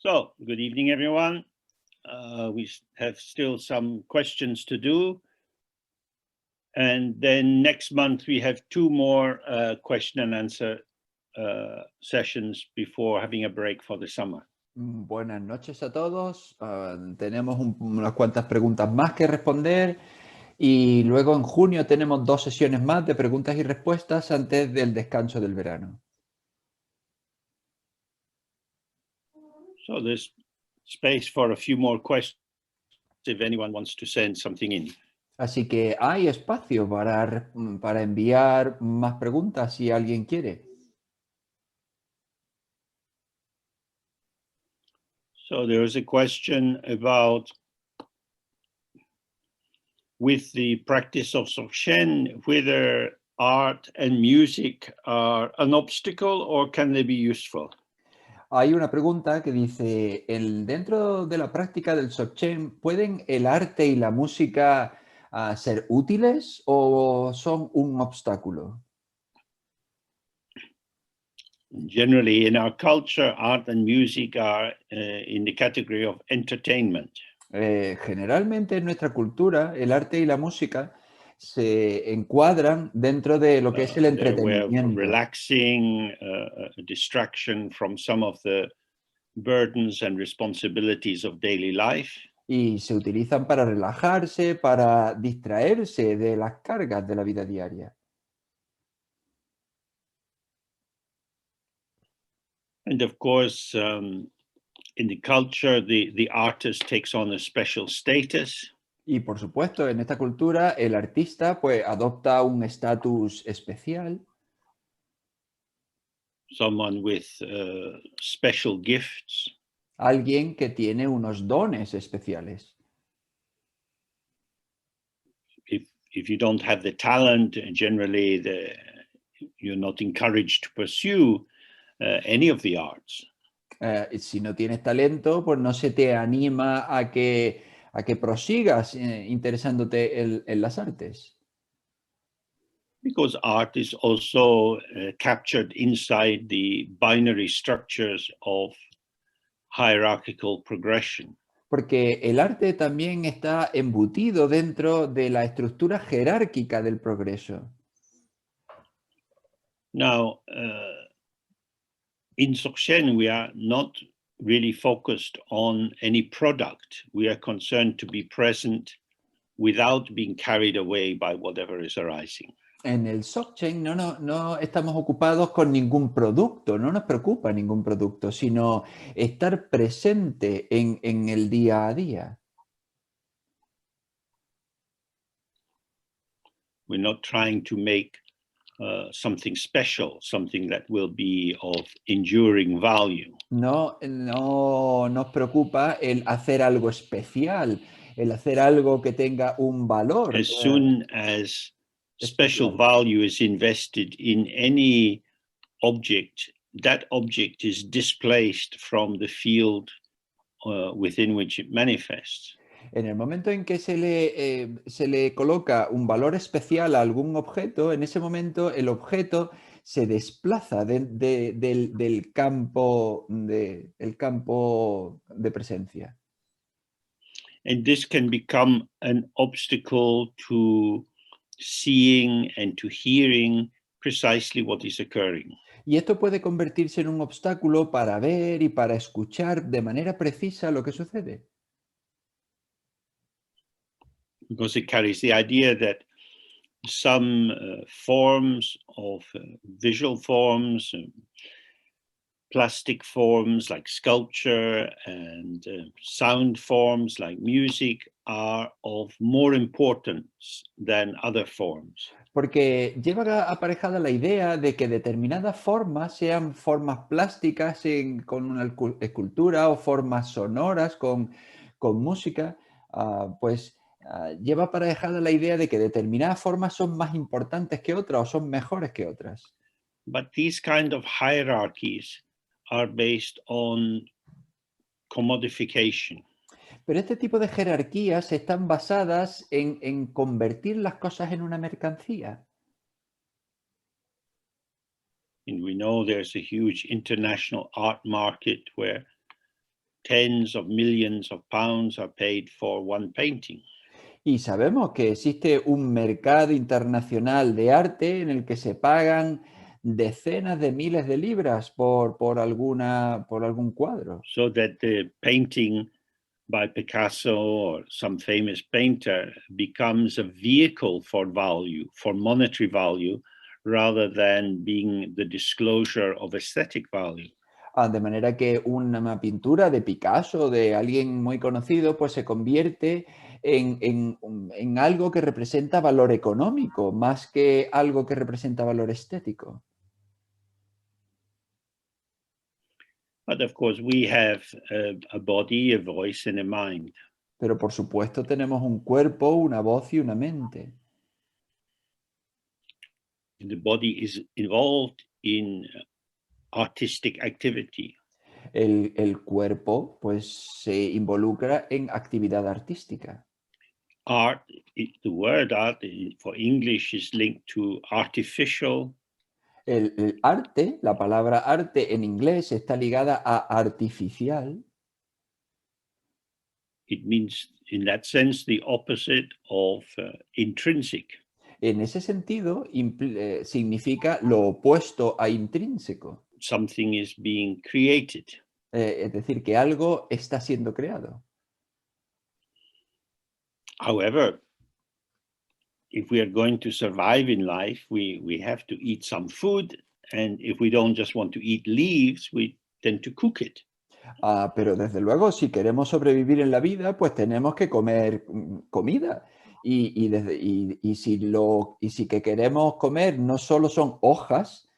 So, good evening, everyone. We have still some questions to do. And then next month, we have two more question and answer sessions before having a break for the summer. Buenas noches a todos. Tenemos unas cuantas preguntas más que responder y luego en junio tenemos 2 sesiones más de preguntas y respuestas antes del descanso del verano. So there's space for a few more questions if anyone wants to send something in. Así que hay espacio para enviar más preguntas si alguien quiere. So there is a question about, with the practice of Sesión, whether art and music are an obstacle or can they be useful? Hay una pregunta que dice, dentro de la práctica del Dzogchen, ¿pueden el arte y la música ser útiles o son un obstáculo? Generally, in our culture, art and music are in the category of entertainment. Generalmente en nuestra cultura, el arte y la música se encuadran dentro de lo que es el They're a way of entretenimiento. relaxing, a distraction from some of the burdens and responsibilities of daily life. Y se utilizan para relajarse, para distraerse de las cargas de la vida diaria. And of course, in the culture, the artist takes on a special status. Y por supuesto, en esta cultura, el artista pues adopta un estatus especial. Someone with special gifts. Alguien que tiene unos dones especiales. If you don't have the talent, generally you're not encouraged to pursue any of the arts. Si no tienes talento, pues no se te anima a que prosigas interesándote en las artes. Because art is also captured inside the binary structures of hierarchical progression. Porque el arte también está embutido dentro de la estructura jerárquica del progreso. Now, in Dzogchen, we are not really focused on any product. We are concerned to be present without being carried away by whatever is arising. En el Dzogchen no estamos ocupados con ningún producto, no nos preocupa ningún producto, sino estar presente en el día a día. We're not trying to make something special, something that will be of enduring value. No nos preocupa el hacer algo especial, el hacer algo que tenga un valor. As soon as special value is invested in any object, that object is displaced from the field within which it manifests. En el momento en que se le coloca un valor especial a algún objeto, en ese momento el objeto se desplaza del campo de presencia. And this can become an obstacle to seeing and to hearing precisely what is occurring. Y esto puede convertirse en un obstáculo para ver y para escuchar de manera precisa lo que sucede. Because it carries the idea that some forms of visual forms, plastic forms like sculpture, and sound forms like music are of more importance than other forms. Porque lleva aparejada la idea de que determinadas formas, sean formas plásticas con una escultura o formas sonoras con música, lleva aparejada la idea de que determinadas formas son más importantes que otras o son mejores que otras. But these kind of hierarchies are based on commodification. Pero este tipo de jerarquías están basadas en convertir las cosas en una mercancía. And we know there's a huge international art market where tens of millions of pounds are paid for one painting. Y sabemos que existe un mercado internacional de arte en el que se pagan decenas de miles de libras por algún cuadro. So that the painting by Picasso or some famous painter becomes a vehicle for value, for monetary value, rather than being the disclosure of aesthetic value. De manera que una pintura de Picasso, de alguien muy conocido, pues se convierte en algo que representa valor económico, más que algo que representa valor estético. But of course, we have a body, a voice, and a mind. Pero por supuesto tenemos un cuerpo, una voz y una mente. The body is involved in artistic activity. El cuerpo, pues, se involucra en actividad artística. Art, the word art for English is linked to artificial. El arte, la palabra arte en inglés está ligada a artificial. It means, in that sense, the opposite of intrinsic. En ese sentido, significa lo opuesto a intrínseco. Something is being created. Es decir, que algo está siendo creado. However, if we are going to survive in life, we have to eat some food. And if we don't just want to eat leaves, we tend to cook it. Pero desde luego, si queremos sobrevivir en la vida, pues tenemos que comer comida. Y si que queremos comer no solo son hojas,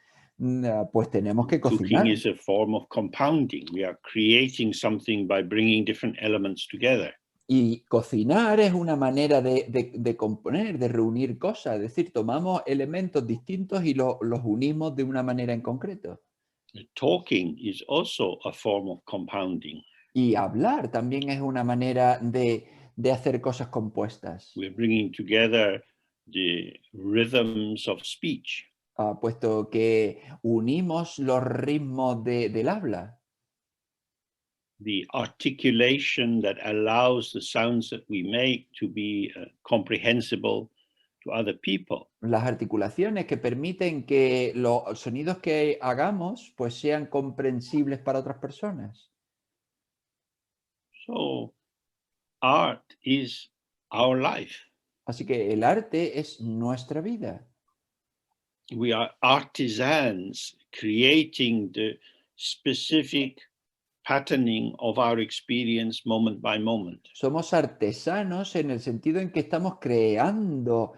pues tenemos que cocinar. Cooking is a form of compounding. We are creating something by bringing different elements together. Y cocinar es una manera de componer, de reunir cosas. Es decir, tomamos elementos distintos y los unimos de una manera en concreto. Talking is also a form of compounding. Y hablar también es una manera de hacer cosas compuestas. We're bringing together the rhythms of speech. Puesto que unimos los ritmos del habla. The articulation that allows the sounds that we make to be comprehensible to other people. Las articulaciones que permiten que los sonidos que hagamos pues sean comprensibles para otras personas. So art is our life. Así que el arte es nuestra vida. We are artisans creating the specific patterning of our experience moment by moment. Somos artesanos en el sentido en que estamos creando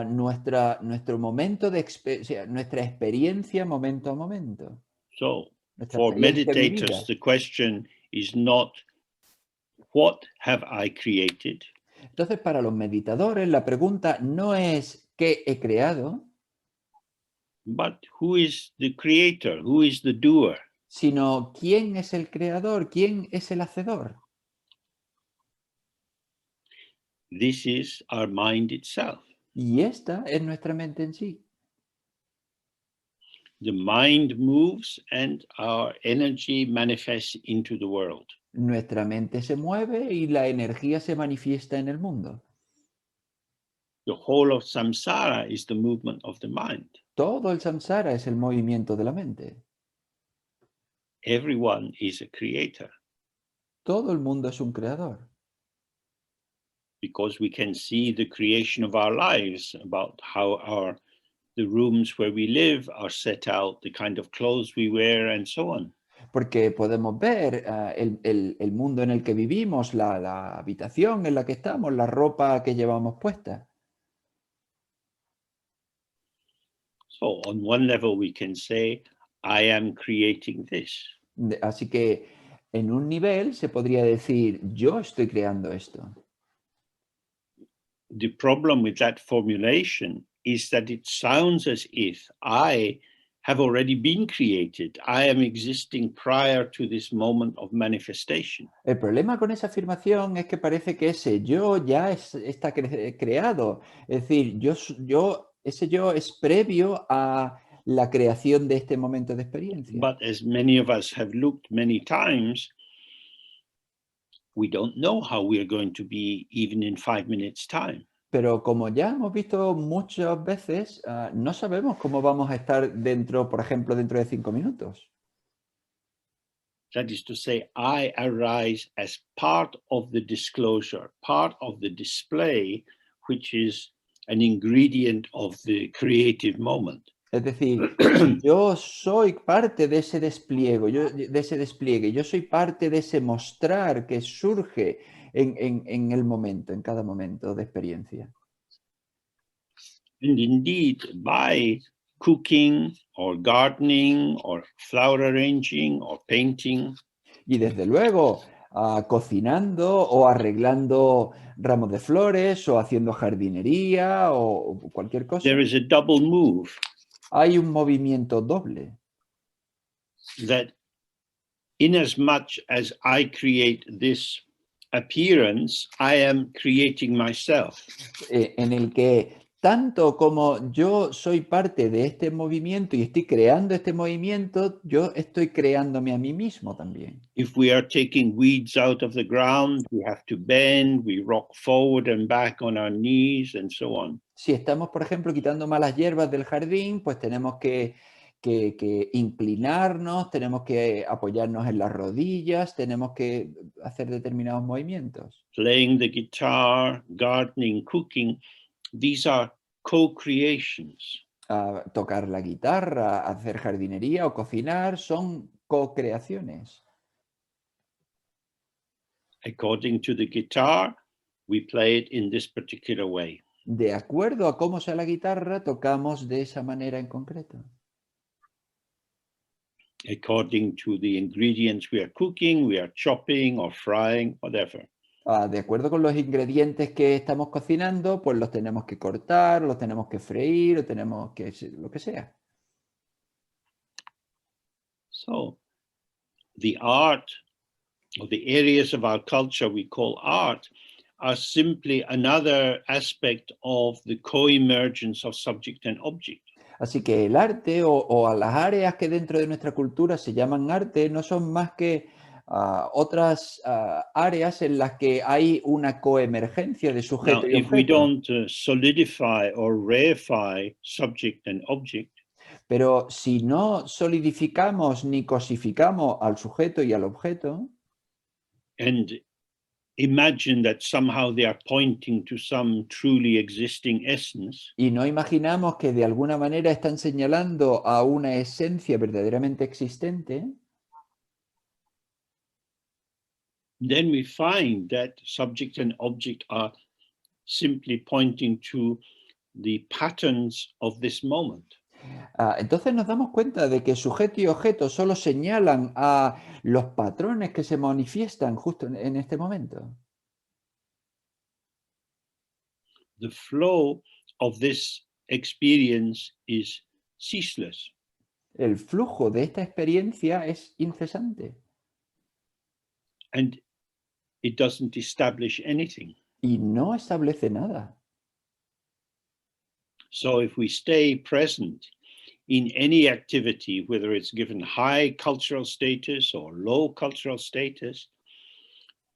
nuestro momento nuestra experiencia momento a momento. So Nuestra for experiencia meditators, vivida. the question is not what have I created, Entonces, para los meditadores, la pregunta no es ¿qué he creado?, but who is the creator, who is the doer. sino ¿quién es el creador? ¿Quién es el hacedor? This is our mind itself. Y esta es nuestra mente en sí. The mind moves and our energy manifests into the world. Nuestra mente se mueve y la energía se manifiesta en el mundo. The whole of samsara is the movement of the mind. Todo el samsara es el movimiento de la mente. Everyone is a creator Todo el mundo es un creador. because we can see the creation of our lives, about how the rooms where we live are set out, the kind of clothes we wear, and so on. Porque podemos ver el mundo en el que vivimos, la habitación en la que estamos, la ropa que llevamos puesta. So on one level, we can say, I am creating this. Así que en un nivel se podría decir, yo estoy creando esto. The problem with that formulation is that it sounds as if I have already been created. I am existing prior to this moment of manifestation. El problema con esa afirmación es que parece que ese yo ya está creado. Es decir, ese yo es previo a la creación de este momento de experiencia. But as many of us have looked many times, we don't know how we're going to be even in 5 minutes' time. Pero como ya hemos visto muchas veces, no sabemos cómo vamos a estar dentro, por ejemplo, dentro de 5 minutos. That is to say, I arise as part of the disclosure, part of the display, which is an ingredient of the creative moment. Es decir, yo soy parte de ese despliegue, yo soy parte de ese mostrar que surge en el momento, en cada momento de experiencia. And indeed, by cooking or gardening or flower arranging or painting, Y desde luego, cocinando o arreglando ramos de flores o haciendo jardinería o cualquier cosa, there is a double move hay un movimiento doble. that inasmuch as I create this appearance, I am creating myself. En el que tanto como yo soy parte de este movimiento y estoy creando este movimiento, yo estoy creándome a mí mismo también. If we are taking weeds out of the ground, we have to bend, we rock forward and back on our knees, and so on. Si estamos, por ejemplo, quitando malas hierbas del jardín, pues tenemos que inclinarnos, tenemos que apoyarnos en las rodillas, tenemos que hacer determinados movimientos. Playing the guitar, gardening, cooking, these are co-creations. Tocar la guitarra, hacer jardinería o cocinar son co-creaciones. According to the guitar, we play it in this particular way. De acuerdo a cómo sea la guitarra, tocamos de esa manera en concreto. According to the ingredients we are cooking, we are chopping or frying, whatever. De acuerdo con los ingredientes que estamos cocinando, pues los tenemos que cortar, los tenemos que freír, o tenemos que lo que sea. So the art, or the areas of our culture we call art, are simply another aspect of the co-emergence of subject and object. Así que el arte o a las áreas que dentro de nuestra cultura se llaman arte no son más que otras áreas en las que hay una coemergencia de Now, sujeto y if we objeto. don't solidify or reify subject and object, Pero si no solidificamos ni cosificamos al sujeto y al objeto, and imagine that somehow they are pointing to some truly existing essence, y no imaginamos que de alguna manera están señalando a una esencia verdaderamente existente, then we find that subject and object are simply pointing to the patterns of this moment. entonces nos damos cuenta de que sujeto y objeto solo señalan a los patrones que se manifiestan justo en este momento. The flow of this experience is ceaseless. El flujo de esta experiencia es incesante And it doesn't establish anything. y no establece nada. So if we stay present in any activity, whether it's given high cultural status or low cultural status,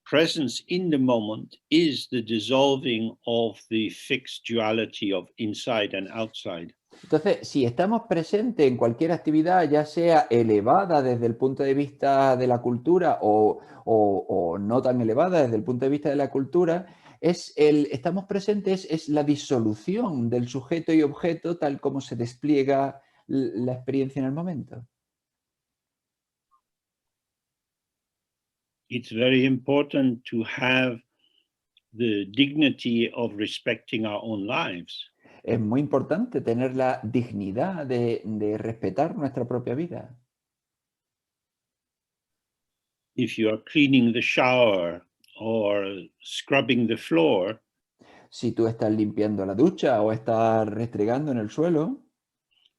presence in the moment is the dissolving of the fixed duality of inside and outside. Entonces, si estamos presentes en cualquier actividad, ya sea elevada desde el punto de vista de la cultura o no tan elevada desde el punto de vista de la cultura, estamos presentes es la disolución del sujeto y objeto tal como se despliega la experiencia en el momento. It's very important to have the dignity of respecting our own lives. Es muy importante tener la dignidad de respetar nuestra propia vida. If you are cleaning the shower or scrubbing the floor, Si tú estás limpiando la ducha o estás restregando en el suelo,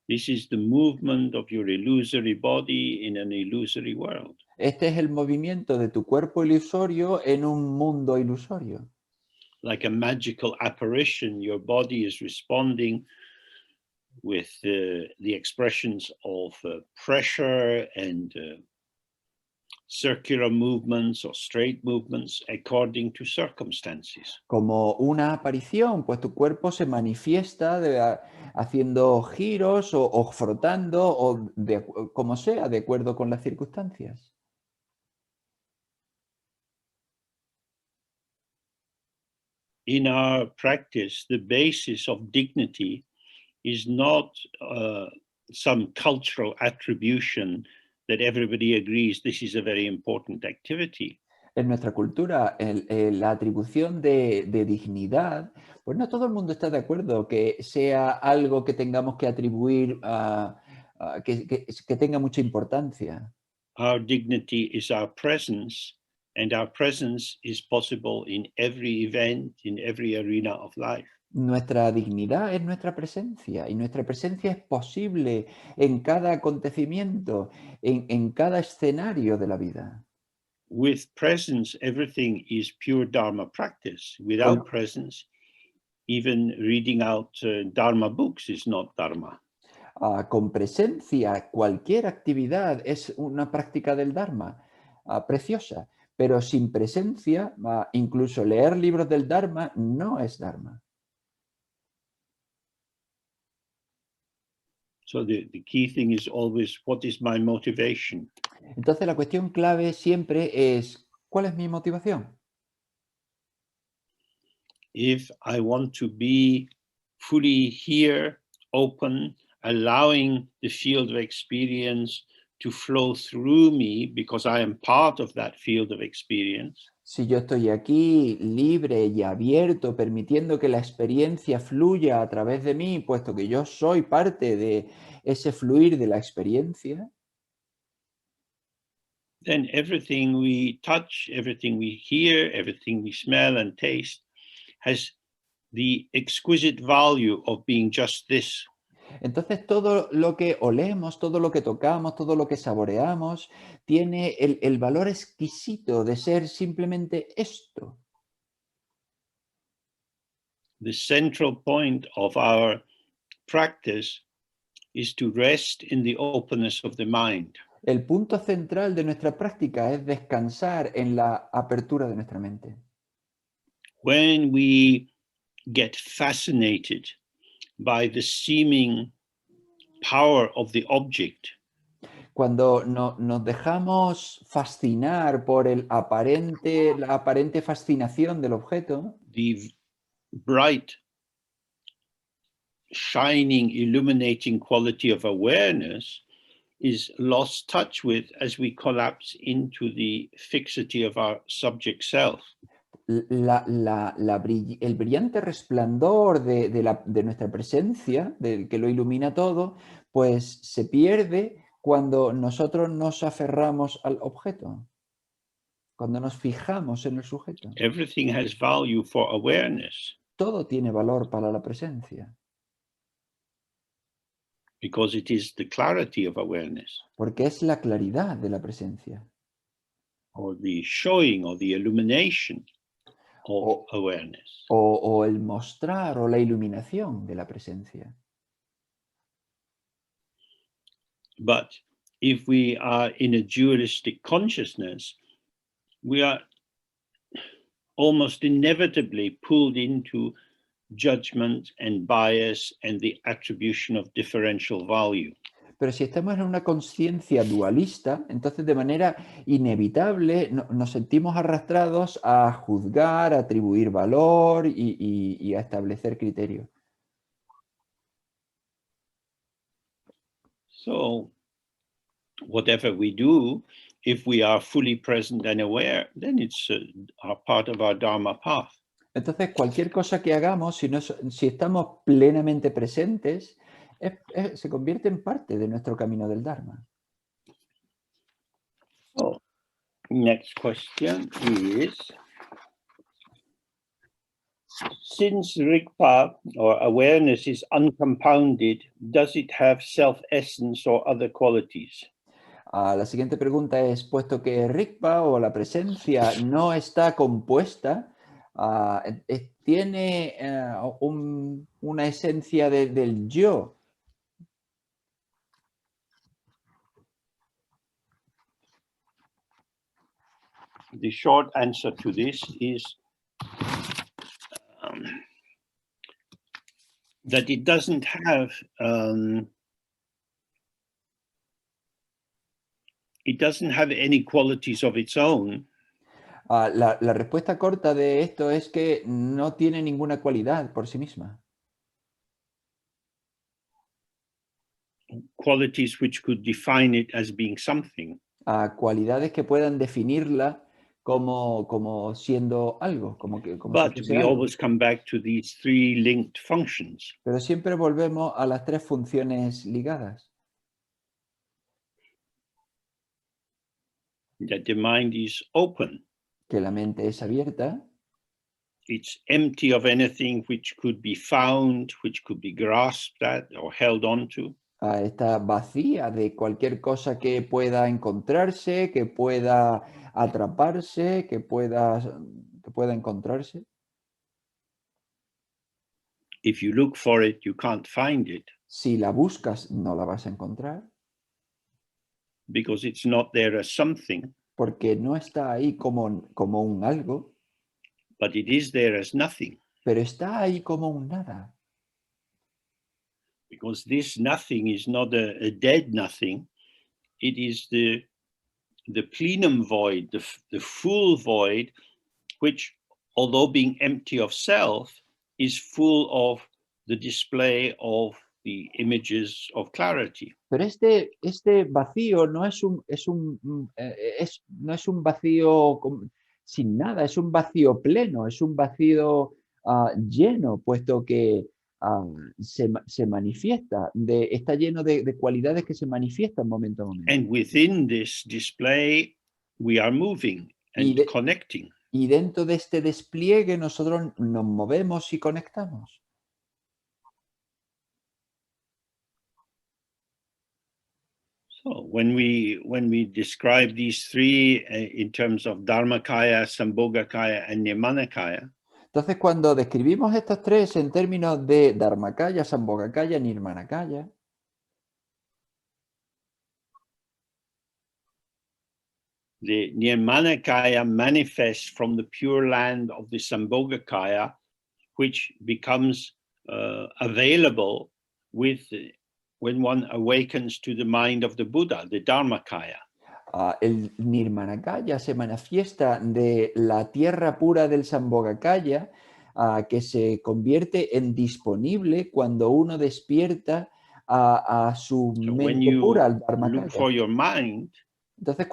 this is the movement of your illusory body in an illusory world. este es el movimiento de tu cuerpo ilusorio en un mundo ilusorio. Like a magical apparition, your body is responding with the expressions of pressure and circular movements or straight movements according to circumstances. Como una aparición, pues tu cuerpo se manifiesta haciendo giros o frotando o como sea, de acuerdo con las circunstancias. In our practice, the basis of dignity is not some cultural attribution that everybody agrees this is a very important activity. En nuestra cultura, la atribución de dignidad, pues no todo el mundo está de acuerdo que sea algo que tengamos que atribuir, que tenga mucha importancia. Our dignity is our presence, and our presence is possible in every event, in every arena of life. Nuestra dignidad es nuestra presencia y nuestra presencia es posible en cada acontecimiento, en cada escenario de la vida. With presence, everything is pure Dharma practice. Without Con, presence, even reading out Dharma books is not Dharma. con presencia, cualquier actividad es una práctica del Dharma, preciosa, pero sin presencia, incluso leer libros del Dharma no es Dharma. So the key thing is always, what is my motivation? Entonces la cuestión clave siempre es, ¿cuál es mi motivación? If I want to be fully here, open, allowing the field of experience to flow through me because I am part of that field of experience, Si yo estoy aquí libre y abierto, permitiendo que la experiencia fluya a través de mí, puesto que yo soy parte de ese fluir de la experiencia, then everything we touch, everything we hear, everything we smell and taste has the exquisite value of being just this. entonces todo lo que olemos, todo lo que tocamos, todo lo que saboreamos, tiene el valor exquisito de ser simplemente esto. The central point of our practice is to rest in the openness of the mind. El punto central de nuestra práctica es descansar en la apertura de nuestra mente. When we get fascinated by the seeming power of the object, Cuando nos dejamos fascinar por la aparente fascinación del objeto, the bright, shining, illuminating quality of awareness is lost touch with as we collapse into the fixity of our subject self. el brillante resplandor de nuestra presencia, del que lo ilumina todo, pues se pierde cuando nosotros nos aferramos al objeto, cuando nos fijamos en el sujeto. Everything has value for awareness Todo tiene valor para la presencia, because it is the clarity of awareness, porque es la claridad de la presencia, or the showing or the illumination of o, awareness. o el mostrar o la iluminación de la presencia. But if we are in a dualistic consciousness, we are almost inevitably pulled into judgment and bias and the attribution of differential value. Pero si estamos en una conciencia dualista, entonces de manera inevitable nos sentimos arrastrados a juzgar, a atribuir valor y a establecer criterios. So whatever we do, if we are fully present and aware, then it's a part of our Dharma path. Entonces, cualquier cosa que hagamos, si estamos plenamente presentes, se convierte en parte de nuestro camino del Dharma. So, next question is, since Rigpa or awareness is uncompounded, does it have self-essence or other qualities? La siguiente pregunta es, puesto que Rigpa o la presencia no está compuesta, ¿tiene una esencia del yo? the short answer to this is that it doesn't have any qualities of its own. La respuesta corta de esto es que no tiene ninguna cualidad por sí misma. Qualities which could define it as being something. Cualidades que puedan definirla como siendo algo, como si But fuese we algo. always come back to these three linked functions. Pero siempre volvemos a las tres funciones ligadas. That the mind is open. Que la mente es abierta. It's empty of anything which could be found, which could be grasped at or held onto. Está vacía de cualquier cosa que pueda encontrarse, que pueda atraparse, que pueda encontrarse. If you look for it, you can't find it. Si la buscas, no la vas a encontrar. Because it's not there as something. Porque no está ahí como un algo. But it is there as nothing. Pero está ahí como un nada. Because this nothing is not a dead nothing. It is the plenum void, the full void, which, although being empty of self, is full of the display of the images of clarity. Pero este vacío no es un vacío sin nada, es un vacío pleno, es un vacío lleno, puesto que se manifiesta, está lleno de cualidades que se manifiestan momento a momento. And within this display, we are moving and connecting. Y dentro de este despliegue nosotros nos movemos y conectamos. So when we describe these three in terms of Dharmakaya, Sambhogakaya, and Nirmanakaya, entonces cuando describimos estos tres en términos de Dharmakaya, Sambhogakaya, Nirmanakaya, the Nirmanakaya manifests from the pure land of the Sambhogakaya, which becomes available when one awakens to the mind of the Buddha, the Dharmakaya. El Nirmanakaya se manifiesta de la tierra pura del Sambhogakaya, que se convierte en disponible cuando uno despierta a su mente pura, al Dharmakaya. Look for your mind, entonces,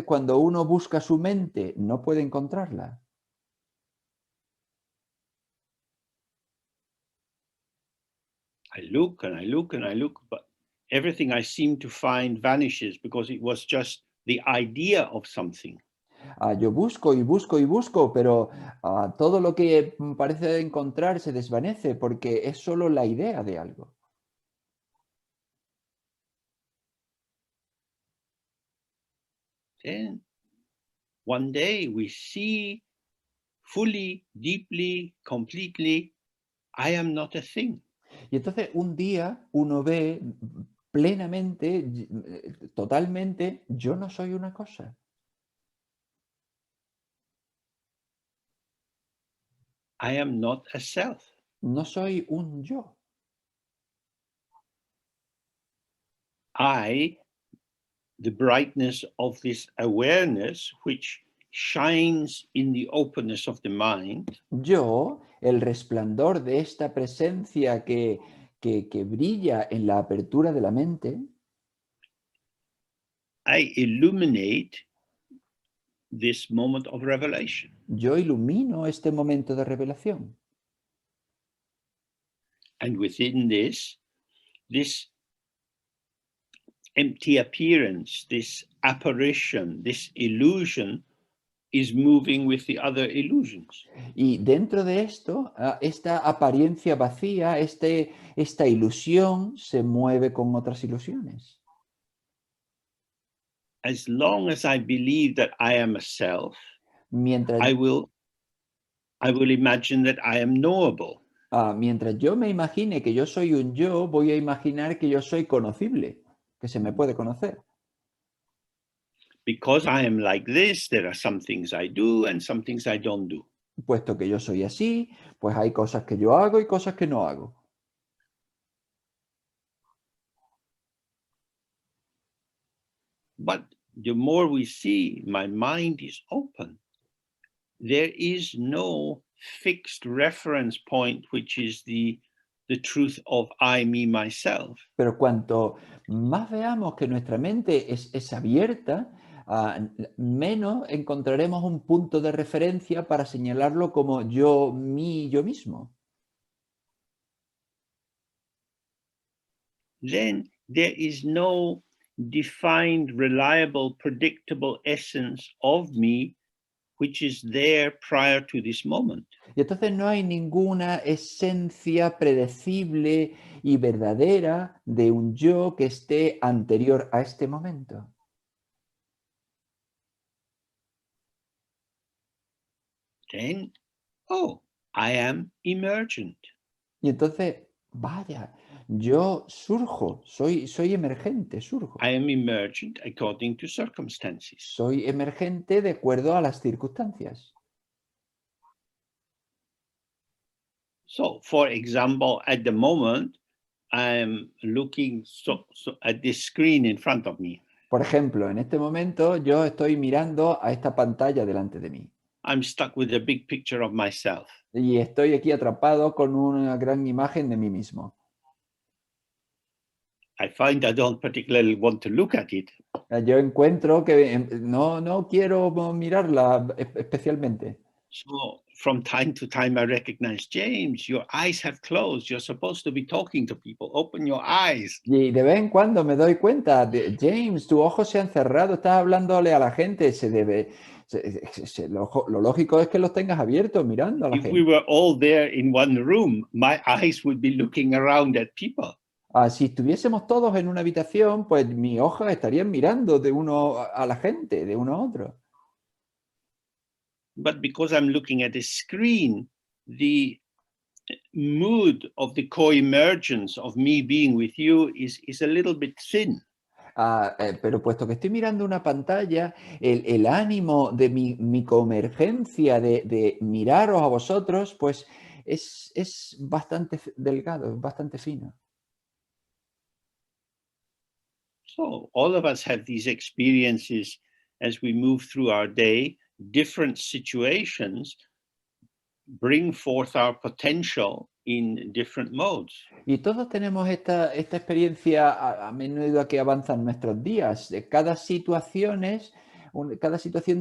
cuando uno busca su mente, no puede encontrarla. I look and I look and I look, but everything I seem to find vanishes because it was just the idea of something. Yo busco y busco y busco, pero todo lo que parece encontrar se desvanece porque es solo la idea de algo. Then one day we see fully, deeply, completely, I am not a thing. Y entonces un día uno ve plenamente, totalmente, yo no soy una cosa. I am not a self. No soy un yo. I, the brightness of this awareness, which shines in the openness of the mind. Yo, el resplandor de esta presencia que brilla en la apertura de la mente. I illuminate this moment of revelation. Yo ilumino este momento de revelación. And within this empty appearance, this apparition, this illusion is moving with the other illusions. Y dentro de esto, esta apariencia vacía, esta ilusión se mueve con otras ilusiones. As long as I believe that I am a self, mientras, I will imagine that I am knowable. Mientras yo me imagine que yo soy un yo, voy a imaginar que yo soy conocible, que se me puede conocer. Because I am like this, there are some things I do and some things I don't do. Puesto que yo soy así, pues hay cosas que yo hago y cosas que no hago. But the more we see, my mind is open. There is no fixed reference point, which is the truth of I, me, myself. Pero cuanto más veamos que nuestra mente es abierta, menos encontraremos un punto de referencia para señalarlo como yo, mí, yo mismo. Then there is no defined, reliable, predictable essence of me, which is there prior to this moment. Y entonces no hay ninguna esencia predecible y verdadera de un yo que esté anterior a este momento. Then, oh, I am emergent. Y entonces, vaya, yo surjo, soy emergente, surjo. I am emergent according to circumstances. Soy emergente de acuerdo a las circunstancias. So, for example, at the moment, I'm looking at this screen in front of me. Por ejemplo, en este momento yo estoy mirando a esta pantalla delante de mí I'm stuck with a big picture of myself. y estoy aquí atrapado con una gran imagen de mí mismo. I find I don't particularly want to look at it. Yo encuentro que no quiero mirarla especialmente. So from time to time, I recognize, James, your eyes have closed. You're supposed to be talking to people. Open your eyes. Y de vez en cuando me doy cuenta de, James, tus ojos se han cerrado, estás hablándole a la gente, lo lógico es que los tengas abiertos mirando a la If we gente. were all there in one room, my eyes would be looking around at people. Si estuviésemos todos en una habitación, pues mis ojos estarían mirando de uno a la gente, de uno a otro. But because I'm looking at a screen, the mood of the co-emergence of me being with you is a little bit thin. Pero puesto que estoy mirando una pantalla, el ánimo de mi convergencia, de miraros a vosotros, pues es bastante delgado, es bastante fino. So all of us have these experiences as we move through our day. Different situations bring forth our potential in different modes. Y todos tenemos esta experiencia a menudo que avanzan nuestros días. De cada situación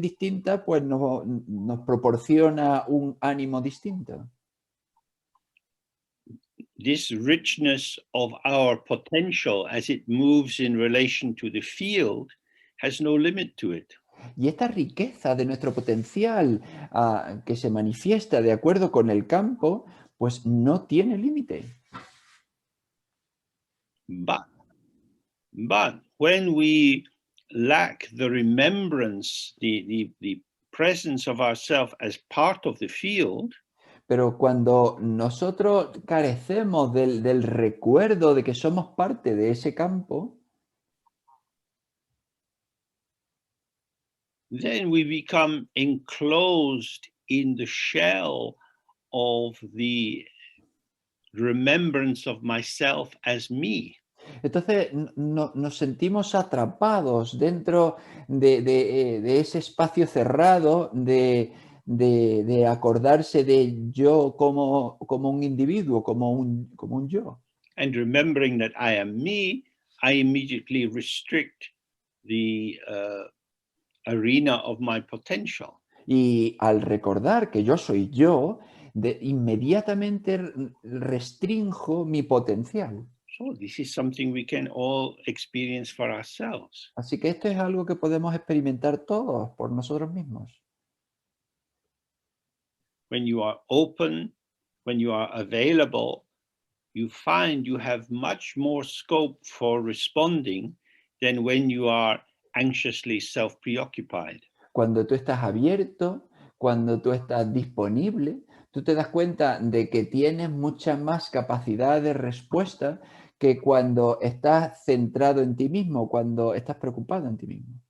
distinta, pues nos proporciona un ánimo distinto. This richness of our potential as it moves in relation to the field has no limit to it. Y esta riqueza de nuestro potencial que se manifiesta de acuerdo con el campo, pues no tiene límite. But when we lack the remembrance, the presence of ourselves as part of the field, Pero cuando nosotros carecemos del recuerdo de que somos parte de ese campo, then we become enclosed in the shell of the remembrance of myself as me. entonces nos sentimos atrapados dentro de ese espacio cerrado de acordarse de yo como un individuo, como un yo. And remembering that I am me, I immediately restrict the arena of my potential. Y al recordar que yo soy yo, inmediatamente restrinjo mi potencial. So this is something we can all experience for ourselves. Así que esto es algo que podemos experimentar todos por nosotros mismos. When you are open, when you are available, you find you have much more scope for responding than when you are anxiously self-preoccupied. Cuando tú estás abierto, cuando tú estás disponible, tú te das cuenta de que tienes mucha más capacidad de respuesta que cuando estás centrado en ti mismo, cuando estás preocupado en ti mismo.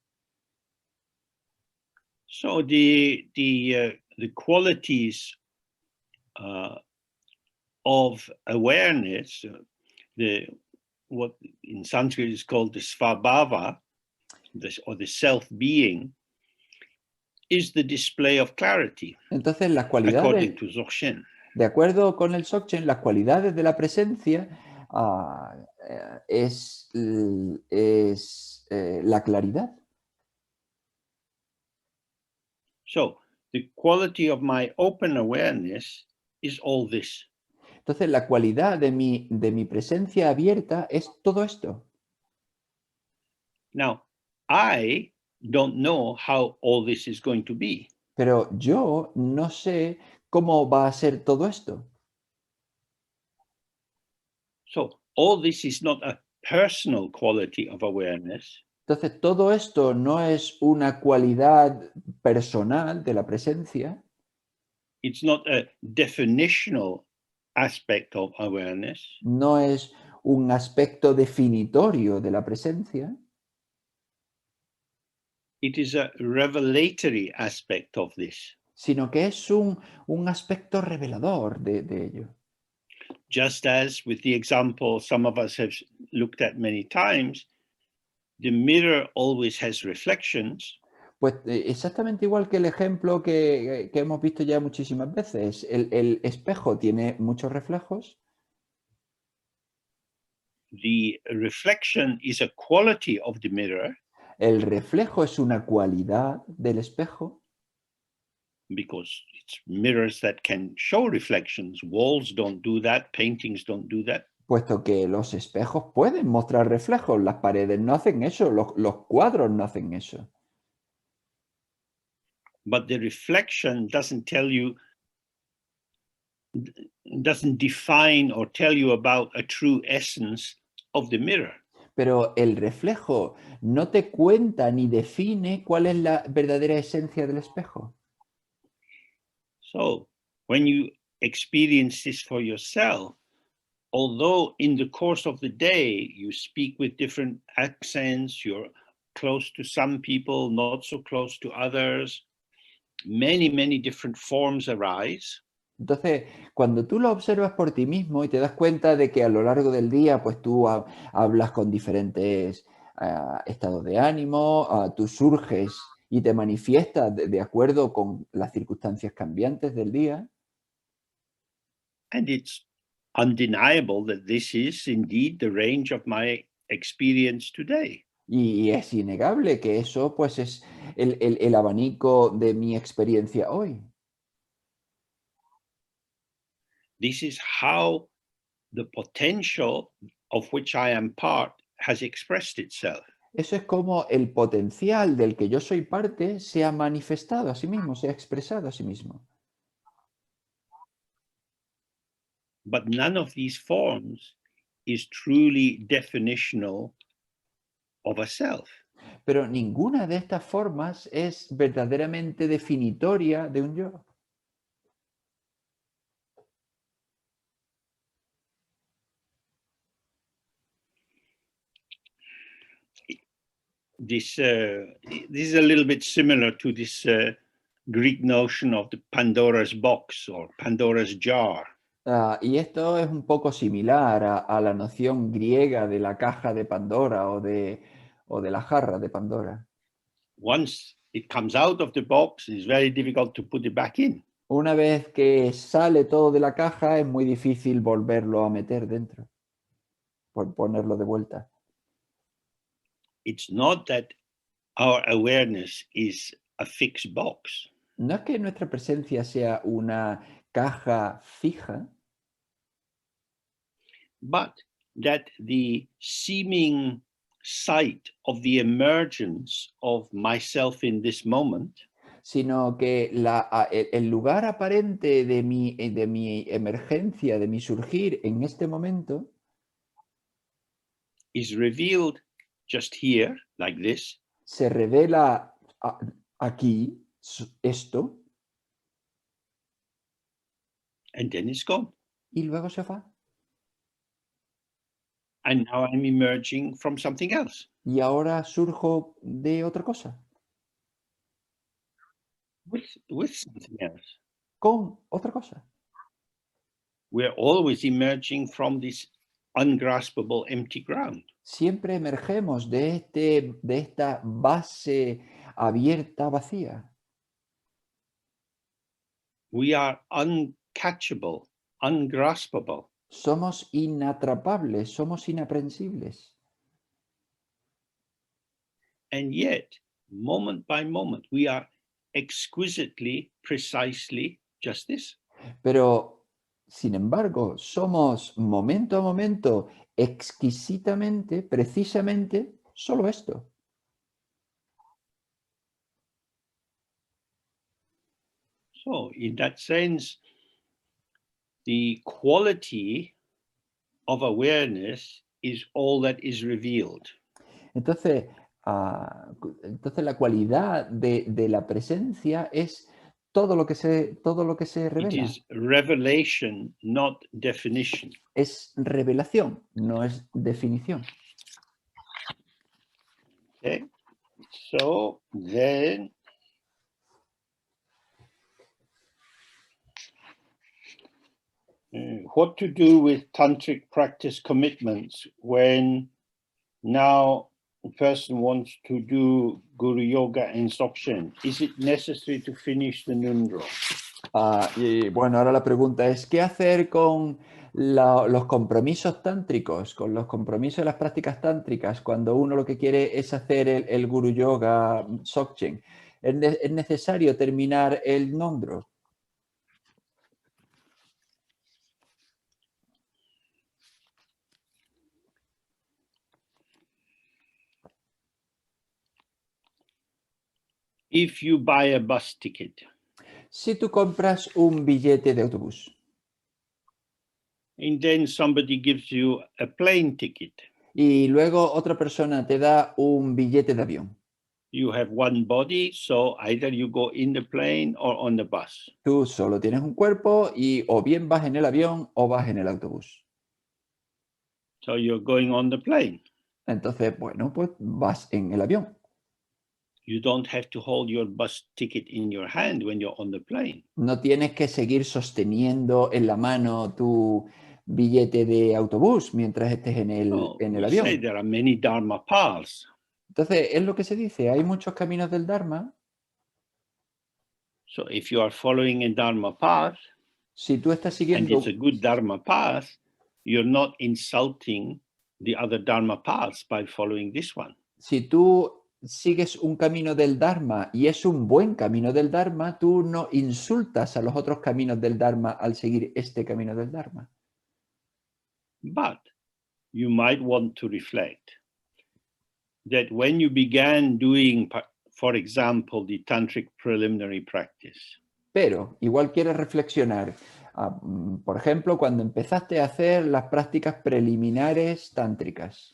So the qualities of awareness, what in Sanskrit is called the svabhava, or the self-being, is the display of clarity, Entonces, las according cualidades, to Dzogchen. de acuerdo con el Dzogchen, las cualidades de la presencia es la claridad. So the quality of my open awareness is all this. Entonces, la cualidad de mi presencia abierta es todo esto. Now, I don't know how all this is going to be. Pero yo no sé cómo va a ser todo esto. So all this is not a personal quality of awareness. Entonces, todo esto no es una cualidad personal de la presencia, It's not a definitional aspect of awareness. no es un aspecto definitorio de la presencia, It is a revelatory aspect of this. sino que es un aspecto revelador de ello. Just as with the example some of us have looked at many times, the mirror always has reflections. Pues exactamente igual que el ejemplo que hemos visto ya muchísimas veces. El espejo tiene muchos reflejos. The reflection is a quality of the mirror El reflejo es una cualidad del espejo, because it's mirrors that can show reflections. Walls don't do that, paintings don't do that. puesto que los espejos pueden mostrar reflejos. Las paredes no hacen eso, los cuadros no hacen eso. But the reflection doesn't define or tell you about a true essence of the mirror. Pero el reflejo no te cuenta ni define cuál es la verdadera esencia del espejo. So when you experience this for yourself, although in the course of the day you speak with different accents, you're close to some people, not so close to others, many different forms arise. Entonces, cuando tú lo observas por ti mismo y te das cuenta de que a lo largo del día, pues tú hablas con diferentes estados de ánimo, tú surges y te manifiestas de acuerdo con las circunstancias cambiantes del día. And it's undeniable that this is indeed the range of my experience today. Y es innegable que eso, pues, es el abanico de mi experiencia hoy. This is how the potential of which I am part has expressed itself. Eso es como el potencial del que yo soy parte se ha manifestado a sí mismo, se ha expresado a sí mismo. But none of these forms is truly definitional of a self. Pero ninguna de estas formas es verdaderamente definitoria de un yo. This is a little bit similar to this Greek notion of the Pandora's box or Pandora's jar. Y esto es un poco similar a la noción griega de la caja de Pandora o de la jarra de Pandora. Once it comes out of the box, it's very difficult to put it back in. Una vez que sale todo de la caja, es muy difícil volverlo a meter dentro, por ponerlo de vuelta. It's not that our awareness is a fixed box. No es que nuestra presencia sea una caja fija, but that the seeming sight of the emergence of myself in this moment sino que el lugar aparente de mi emergencia, de mi surgir en este momento, is revealed just here, like this, se revela aquí, esto, and then it's gone. y luego se va. And now I'm emerging from something else. Y ahora surjo de otra cosa. with something else. con otra cosa. We're always emerging from this ungraspable empty ground. Siempre emergemos de esta base abierta, vacía. We are uncatchable, ungraspable. Somos inatrapables, somos inaprensibles. And yet, moment by moment, we are exquisitely, precisely just this. Pero, sin embargo, somos momento a momento, exquisitamente, precisamente, solo esto. So, in that sense, the quality of awareness is all that is revealed. Entonces, entonces la cualidad de la presencia es todo lo que se It revela. is revelation, not definition. Es revelación, no es definición. Okay. So then what to do with tantric practice commitments when now a person wants to do guru yoga and Dzogchen? Is it necessary to finish the Nundro? Y bueno, ahora la pregunta es, ¿qué hacer con los compromisos tántricos, con los compromisos de las prácticas tántricas, cuando uno lo que quiere es hacer el guru yoga Dzogchen? ¿Es necesario terminar el Nondro? If you buy a bus ticket Si tú compras un billete de autobús and then somebody gives you a plane ticket, y luego otra persona te da un billete de avión, you have one body, so either you go in the plane or on the bus. tú solo tienes un cuerpo y o bien vas en el avión o vas en el autobús. So you're going on the plane. Entonces, bueno, pues vas en el avión. You don't have to hold your bus ticket in your hand when you're on the plane. No tienes que seguir sosteniendo en la mano tu billete de autobús mientras estés en So el we say avión. there are many Dharma paths. Entonces, es lo que se dice, hay muchos caminos del Dharma. So if you are following a Dharma path, Si tú estás and siguiendo, it's a good Dharma path, you're not insulting the other Dharma paths by following this one. si tú sigues un camino del Dharma y es un buen camino del Dharma, tú no insultas a los otros caminos del Dharma al seguir este camino del Dharma. But you might want to reflect that when you began doing, for example, the tantric preliminary practice, Pero igual quieres reflexionar, por ejemplo, cuando empezaste a hacer las prácticas preliminares tántricas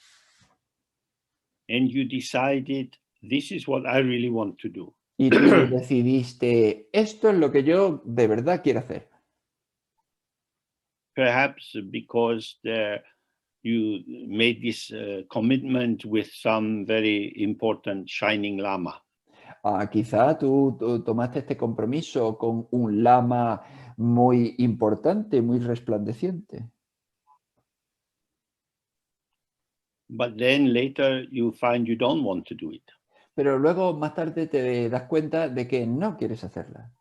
and you decided, this is what I really want to do. y tú decidiste, esto es lo que yo de verdad quiero hacer. Perhaps because you made this commitment with some very important shining lama. Quizá tú tomaste este compromiso con un lama muy importante, muy resplandeciente. But then later you find you don't want to do it. Pero luego más tarde te das cuenta de que no quieres hacerla.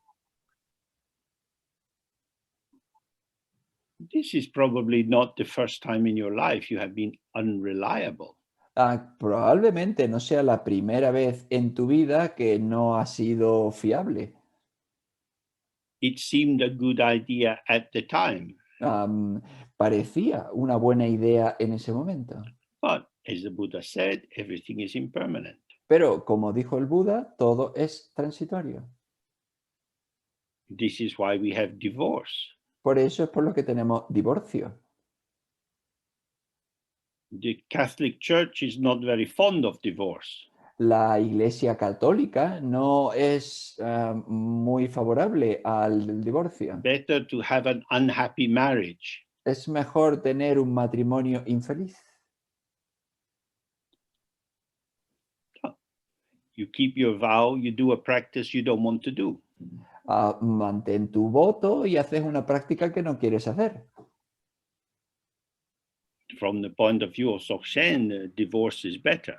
This is probably not the first time in your life you have been unreliable. Probablemente no sea la primera vez en tu vida que no has sido fiable. It seemed a good idea at the time, Parecía una buena idea en ese momento. but as the Buddha said, everything is impermanent. Pero, como dijo el Buda, todo es transitorio. This is why we have divorce. Por eso es por lo que tenemos divorcio. The Catholic Church is not very fond of divorce. La Iglesia Católica no es muy favorable al divorcio. Better to have an unhappy marriage. Es mejor tener un matrimonio infeliz. You keep your vow, you do a practice you don't want to do. Mantén tu voto y haces una práctica que no quieres hacer. From the point of view of Dzogchen, divorce is better.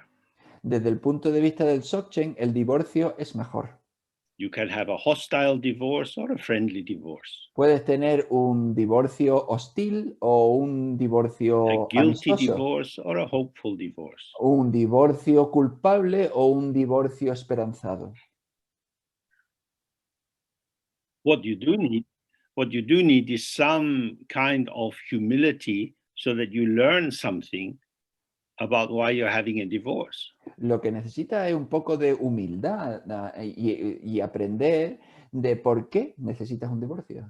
Desde el punto de vista del Dzogchen, el divorcio es mejor. You can have a hostile divorce or a friendly divorce. Puedes tener un divorcio hostil o un A divorcio guilty amistoso, divorce or a hopeful divorce. un divorcio culpable o un divorcio esperanzado. What you do need is some kind of humility so that you learn something about why you're having a divorce. Lo que necesita es un poco de humildad y aprender de por qué necesitas un divorcio.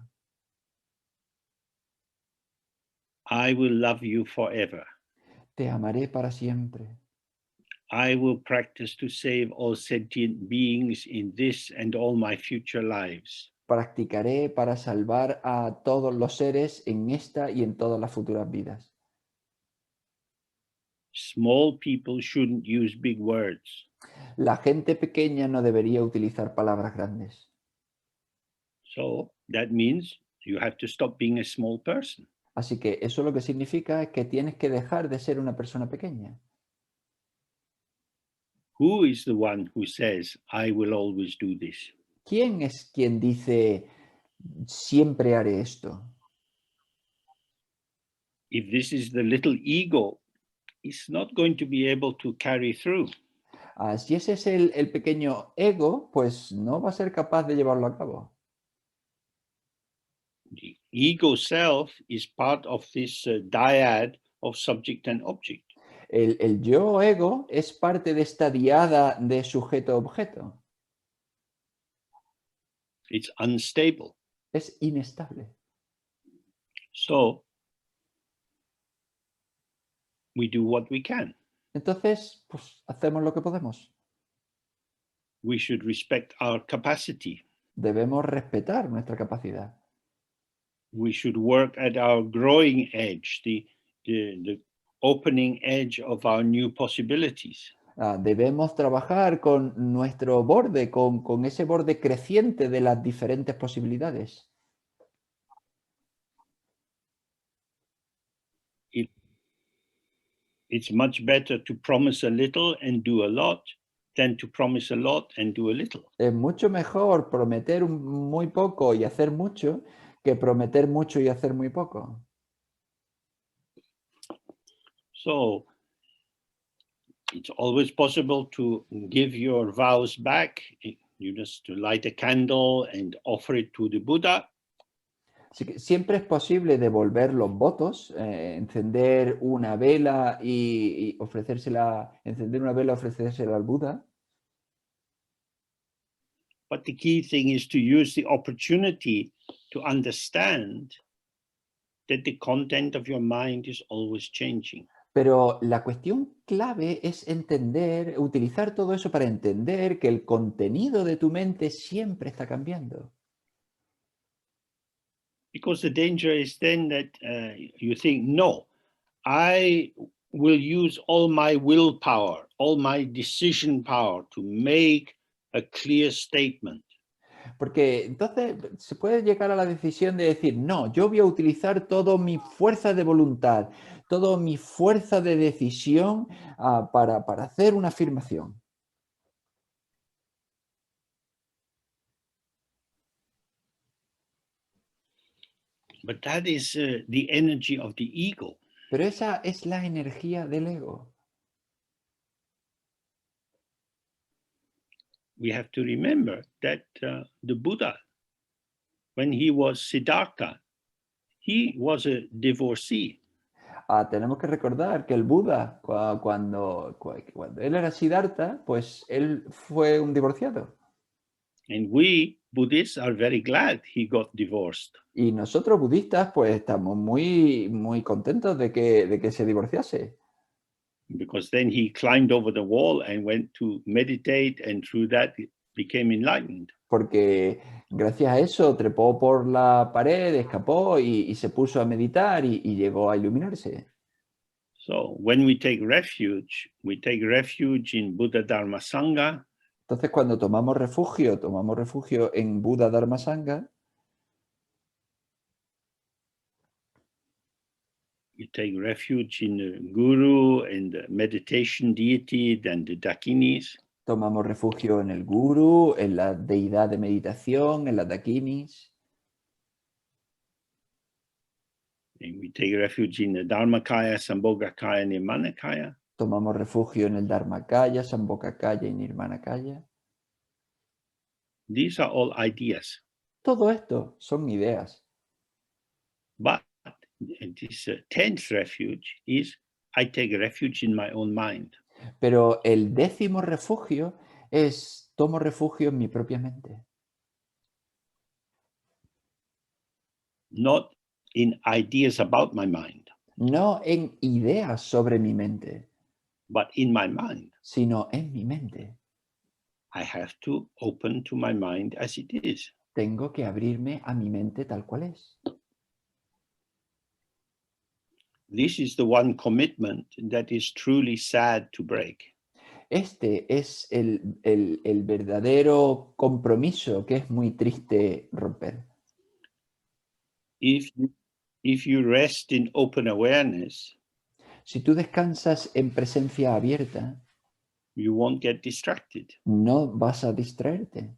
I will love you forever. Te amaré para siempre. I will practice to save all sentient beings in this and all my future lives. Practicaré para salvar a todos los seres en esta y en todas las futuras vidas. Small people shouldn't use big words. La gente pequeña no debería utilizar palabras grandes. So that means you have to stop being a small person. Así que eso lo que significa es que tienes que dejar de ser una persona pequeña. Who is the one who says, I will always do this? ¿Quién es quien dice, siempre haré esto? If this is the little ego, it's not going to be able to carry through. Si ese es el pequeño ego, pues no va a ser capaz de llevarlo a cabo. The ego self is part of this dyad of subject and object. El yo ego es parte de esta diada de sujeto-objeto. It's unstable. Es inestable. So we do what we can. Entonces, pues hacemos lo que podemos. We should respect our capacity. Debemos respetar nuestra capacidad. We should work at our growing edge, the opening edge of our new possibilities. Debemos trabajar con nuestro borde, con ese borde creciente de las diferentes posibilidades. It's much better to promise a little and do a lot than to promise a lot and do a little. Es mucho mejor prometer muy poco y hacer mucho que prometer mucho y hacer muy poco. So it's always possible to give your vows back. You just to light a candle and offer it to the Buddha. Así que siempre es posible devolver los votos, encender una vela y ofrecérsela, encender una vela, ofrecérsela al Buda. But the key thing is to use the opportunity to understand that the content of your mind is always changing. Pero la cuestión clave es entender, utilizar todo eso para entender que el contenido de tu mente siempre está cambiando. Because the danger is then that you think, no, I will use all my willpower, all my decision power to make a clear statement. Porque entonces se puede llegar a la decisión de decir, no, yo voy a utilizar toda mi fuerza de voluntad, toda mi fuerza de decisión para hacer una afirmación. But that is the energy of the ego. Pero esa es la energía del ego. We have to remember that the Buddha, when he was Siddhartha, he was a divorcee. Tenemos que recordar que el Buda, cuando él era Siddhartha, pues él fue un divorciado. And we Buddhists are very glad he got divorced. Y nosotros budistas, pues estamos muy, muy contentos de que se divorciase. Because then he climbed over the wall and went to meditate, and through that became enlightened. Porque gracias a eso trepó por la pared, escapó y se puso a meditar y llegó a iluminarse. So when we take refuge in Buddha Dharma Sangha. Entonces, cuando tomamos refugio en Buda, Dharma, Sangha, You take refuge in the guru and the meditation deity, then the dakinis. tomamos refugio en el guru, en la deidad de meditación, en las dakinis. And we take refuge in the Dharmakaya, Sambhogakaya, Nirmanakaya. Tomamos refugio en el Dharmakaya, Sambhogakaya y Nirmanakaya. These are all ideas. Todo esto son ideas. But this 10th refuge is I take refuge in my own mind. Pero el 10º refugio es tomo refugio en mi propia mente. Not in ideas about my mind, No en ideas sobre mi mente, but in my mind. sino en mi mente. I have to open to my mind as it is. Tengo que abrirme a mi mente tal cual es. This is the one commitment that is truly sad to break. Este es el verdadero compromiso que es muy triste romper. If you rest in open awareness, Si tú descansas en presencia abierta, you won't get distracted. no vas a distraerte.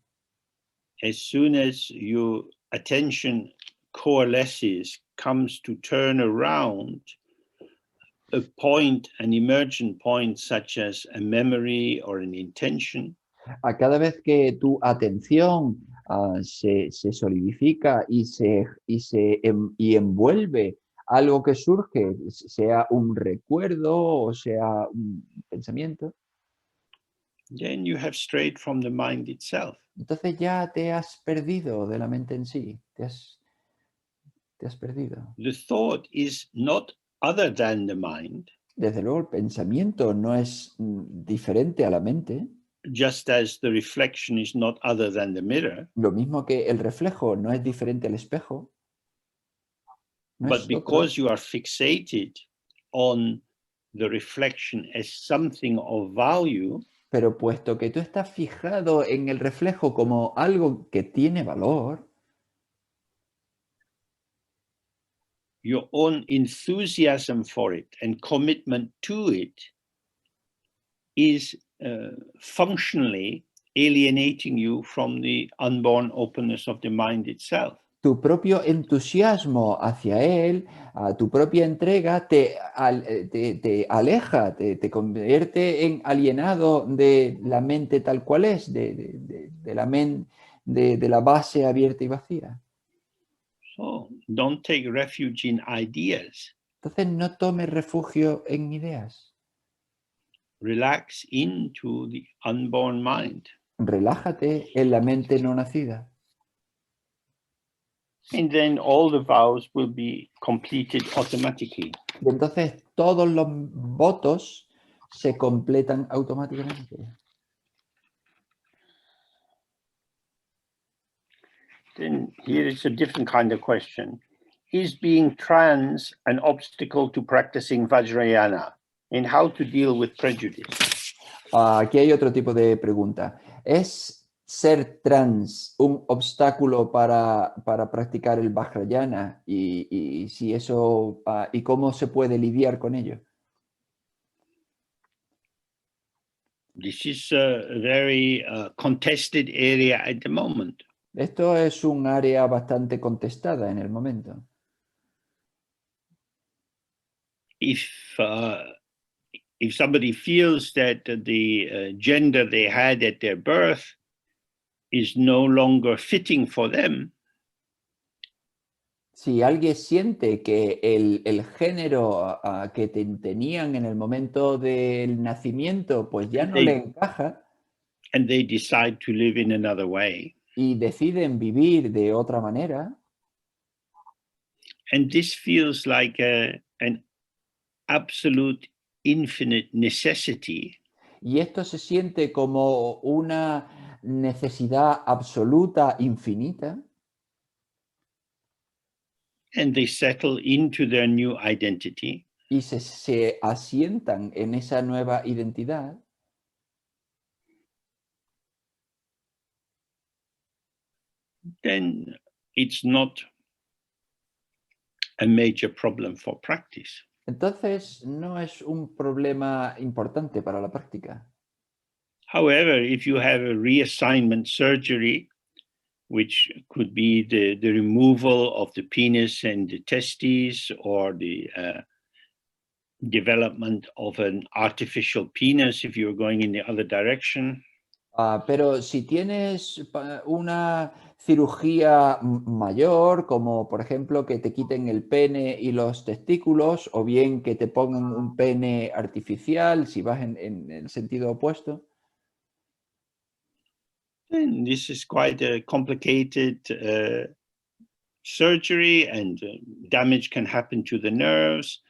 As soon as your attention coalesces, comes to turn around a point, an emergent point, such as a memory or an intention, A cada vez que tu atención se solidifica y envuelve algo que surge, sea un recuerdo o sea un pensamiento, then you have strayed from the mind itself. entonces ya te has perdido de la mente en sí, te has perdido. The thought is not other than the mind, Desde luego el pensamiento no es diferente a la mente, just as the reflection is not other than the mirror, lo mismo que el reflejo no es diferente al espejo, no but es otro. because you are fixated on the reflection as something of value, Pero puesto que tú estás fijado en el reflejo como algo que tiene valor, your own enthusiasm for it and commitment to it is functionally alienating you from the unborn openness of the mind itself. tu propio entusiasmo hacia él, tu propia entrega, te aleja, te convierte en alienado de la mente tal cual es, de la base abierta y vacía. So don't take refuge in ideas. Entonces no tomes refugio en ideas. Relax into the unborn mind. Relájate en la mente no nacida. And then all the vows will be completed automatically. Y entonces todos los votos se completan automáticamente. Then here is a different kind of question. Is being trans an obstacle to practicing Vajrayana? And how to deal with prejudice? Aquí hay otro tipo de pregunta. ¿Es ser trans un obstáculo para practicar el Vajrayana? Y si eso, ¿y cómo se puede lidiar con ello? This is a very contested area at the moment. Esto es un área bastante contestada en el momento. If somebody feels that the gender they had at their birth is no longer fitting for them, si alguien siente que el género que tenían en el momento del nacimiento pues ya no le encaja and they decide to live in another way, y deciden vivir de otra manera, and this feels like an absolute infinite necessity, y esto se siente como una necesidad absoluta, infinita, and they settle into their new identity, y se asientan en esa nueva identidad, then it's not a major problem for practice. Entonces, no es un problema importante para la práctica. However, if you have a reassignment surgery, which could be the removal of the penis and the testes, or the development of an artificial penis if you're going in the other direction, Pero si tienes una cirugía mayor, como por ejemplo que te quiten el pene y los testículos, o bien que te pongan un pene artificial, si vas en el sentido opuesto, then this is quite a complicated surgery, and damage can happen to the nerves,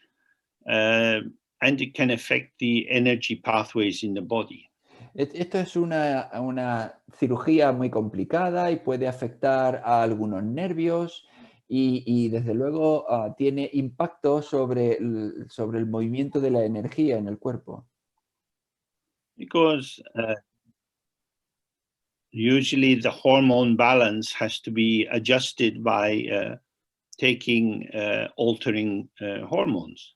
and it can affect the energy pathways in the body. esto es una cirugía muy complicada y puede afectar a algunos nervios y desde luego tiene impacto sobre el movimiento de la energía en el cuerpo. Because usually the hormone balance has to be adjusted by taking altering hormones.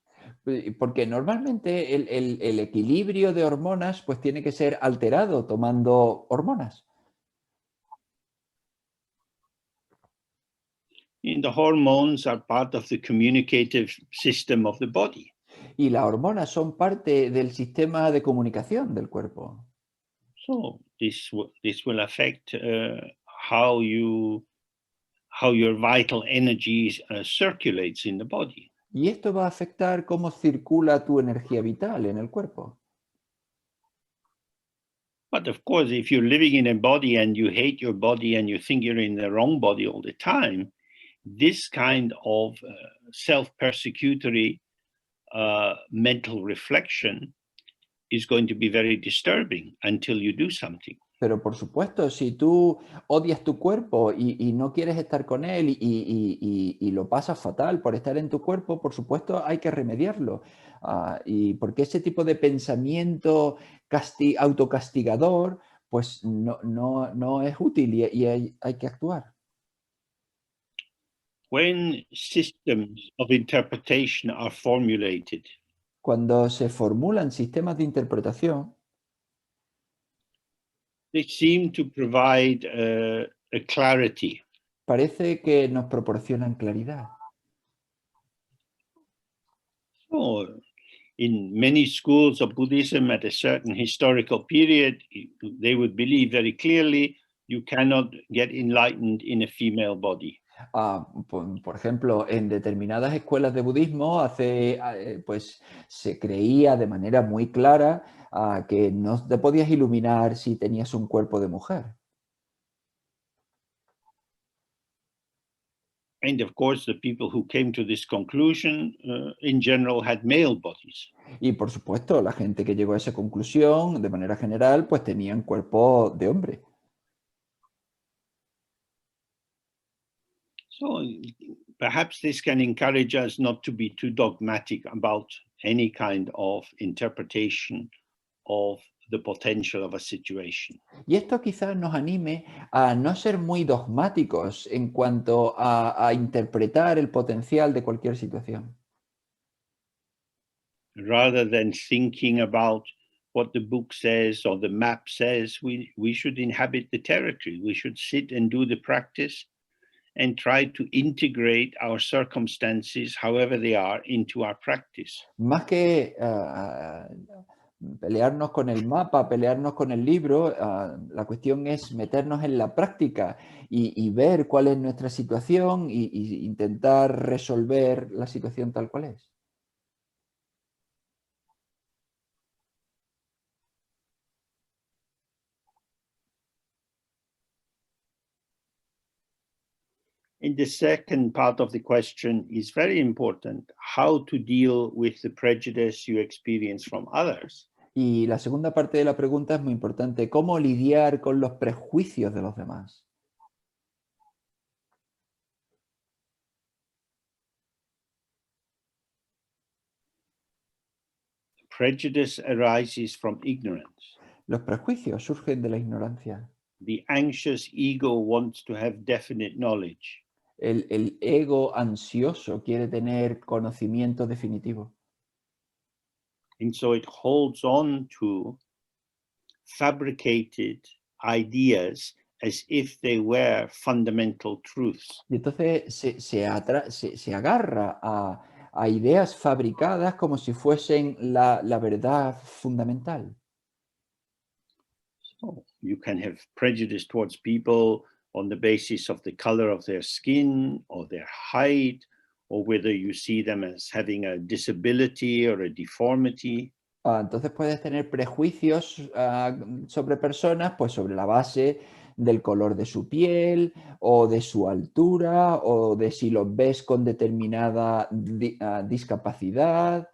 Porque normalmente el equilibrio de hormonas pues tiene que ser alterado tomando hormonas. And the hormones are part of the communicative system of the body. Y las hormonas son parte del sistema de comunicación del cuerpo. So this will affect how your vital energy circulates in the body. Y esto va a afectar cómo circula tu energía vital en el cuerpo. But of course, if you're living in a body and you hate your body and you think you're in the wrong body all the time, this kind of self-persecutory mental reflection is going to be very disturbing until you do something. Pero por supuesto, si tú odias tu cuerpo y no quieres estar con él y lo pasas fatal por estar en tu cuerpo, por supuesto hay que remediarlo. Y porque ese tipo de pensamiento autocastigador, pues no es útil y hay que actuar. When systems of interpretation are formulated, Cuando se formulan sistemas de interpretación, they seem to provide a clarity. parece que nos proporcionan claridad. So, in many schools of Buddhism at a certain historical period, they would believe very clearly you cannot get enlightened in a female body. Por ejemplo, en determinadas escuelas de budismo pues se creía de manera muy clara que no te podías iluminar si tenías un cuerpo de mujer. And of course, the people who came to this conclusion in general had male bodies. Y por supuesto, la gente que llegó a esa conclusión, de manera general, pues tenían cuerpo de hombre. So perhaps this can encourage us not to be too dogmatic about any kind of interpretation of the potential of a situation. Y esto quizás nos anime a no ser muy dogmáticos en cuanto a interpretar el potencial de cualquier situación. Rather than thinking about what the book says or the map says, we should inhabit the territory. We should sit and do the practice and try to integrate our circumstances, however they are, into our practice. Más que pelearnos con el mapa, pelearnos con el libro, la cuestión es meternos en la práctica y ver cuál es nuestra situación y intentar resolver la situación tal cual es. And the second part of the question is very important: how to deal with the prejudice you experience from others. Y la segunda parte de la pregunta es muy importante: ¿cómo lidiar con los prejuicios de los demás? Prejudice arises from ignorance. Los prejuicios surgen de la ignorancia. The anxious ego wants to have definite knowledge. El ego ansioso quiere tener conocimiento definitivo. And so it holds on to fabricated ideas as if they were fundamental truths. Y entonces se agarra a ideas fabricadas como si fuesen la verdad fundamental. So you can have prejudice towards people on the basis of the color of their skin or their height, or whether you see them as having a disability or a deformity. Entonces puedes tener prejuicios sobre personas, pues sobre la base del color de su piel o de su altura o de si los ves con determinada discapacidad.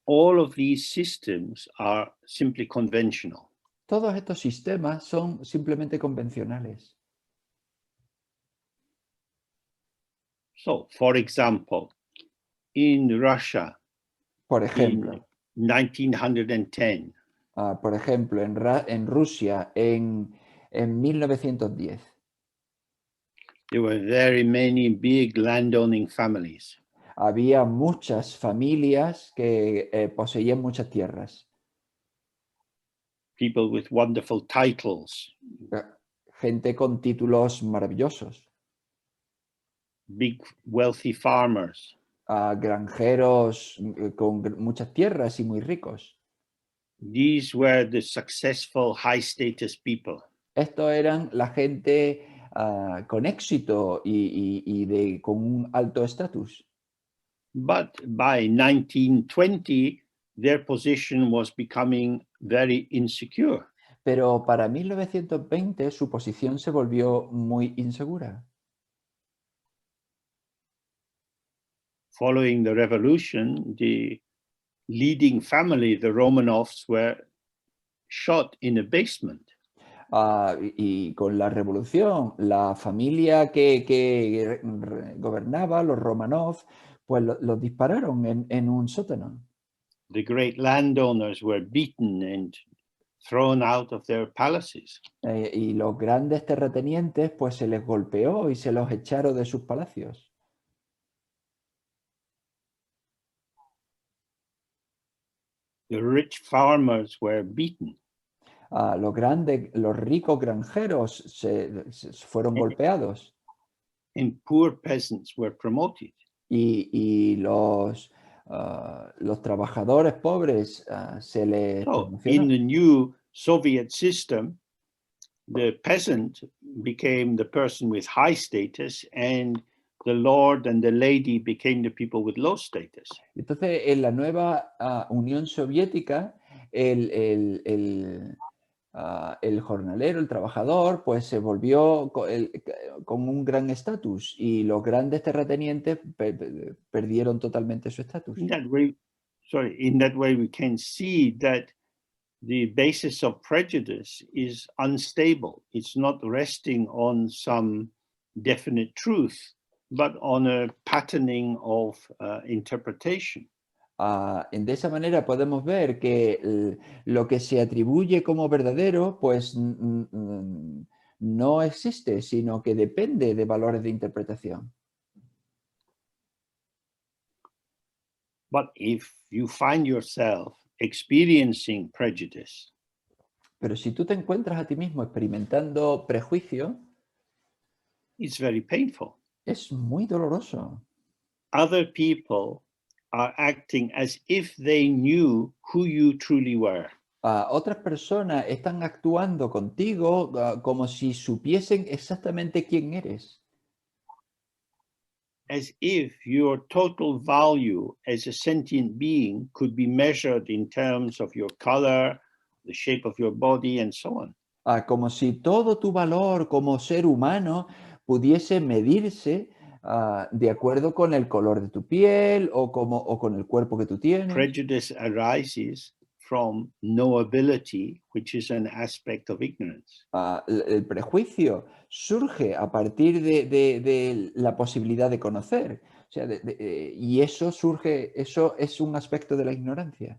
All of these systems are simply conventional. Todos estos sistemas son simplemente convencionales. So, for example, in Russia Por in ejemplo, 1910, en Rusia en 1910 there were very many big landowning families. había muchas familias que poseían muchas tierras. People with wonderful titles, Gente con títulos maravillosos, big wealthy farmers. granjeros con muchas tierras y muy ricos. These were the successful high status people. Estos eran la gente con éxito y con un alto estatus. But by 1920, their position was becoming very insecure. Pero para 1920 su posición se volvió muy insegura. Following the revolution, the leading family, the Romanovs, were shot in a basement. Y con la revolución, la familia que gobernaba, los Romanov, pues los dispararon en un sótano. The great landowners were beaten and thrown out of their palaces. Y los grandes terratenientes, pues se les golpeó y se los echaron de sus palacios. The rich farmers were beaten. Los ricos granjeros se fueron golpeados And poor peasants were promoted. y los trabajadores pobres se les So, in promocionó. the new Soviet system, the peasant became the person with high status, and the lord and the lady became the people with low status. Entonces, en la nueva Unión Soviética, el jornalero, el trabajador, pues se volvió con un gran estatus y los grandes terratenientes perdieron totalmente su estatus. In that way, we can see that the basis of prejudice is unstable. It's not resting on some definite truth, but on a patterning of interpretation. De esa manera podemos ver que lo que se atribuye como verdadero, pues no existe, sino que depende de valores de interpretación. But if you find yourself experiencing prejudice, Pero si tú te encuentras a ti mismo experimentando prejuicio, it's very painful. es muy doloroso. Other people are acting as if they knew who you truly were. Otras personas están actuando contigo como si supiesen exactamente quién eres. As if your total value as a sentient being could be measured in terms of your color, the shape of your body, and so on. Como si todo tu valor como ser humano pudiese medirse de acuerdo con el color de tu piel o con el cuerpo que tú tienes. Prejudice arises from knowability, which is an aspect of ignorance. El prejuicio surge a partir de la posibilidad de conocer. O sea, y eso es un aspecto de la ignorancia.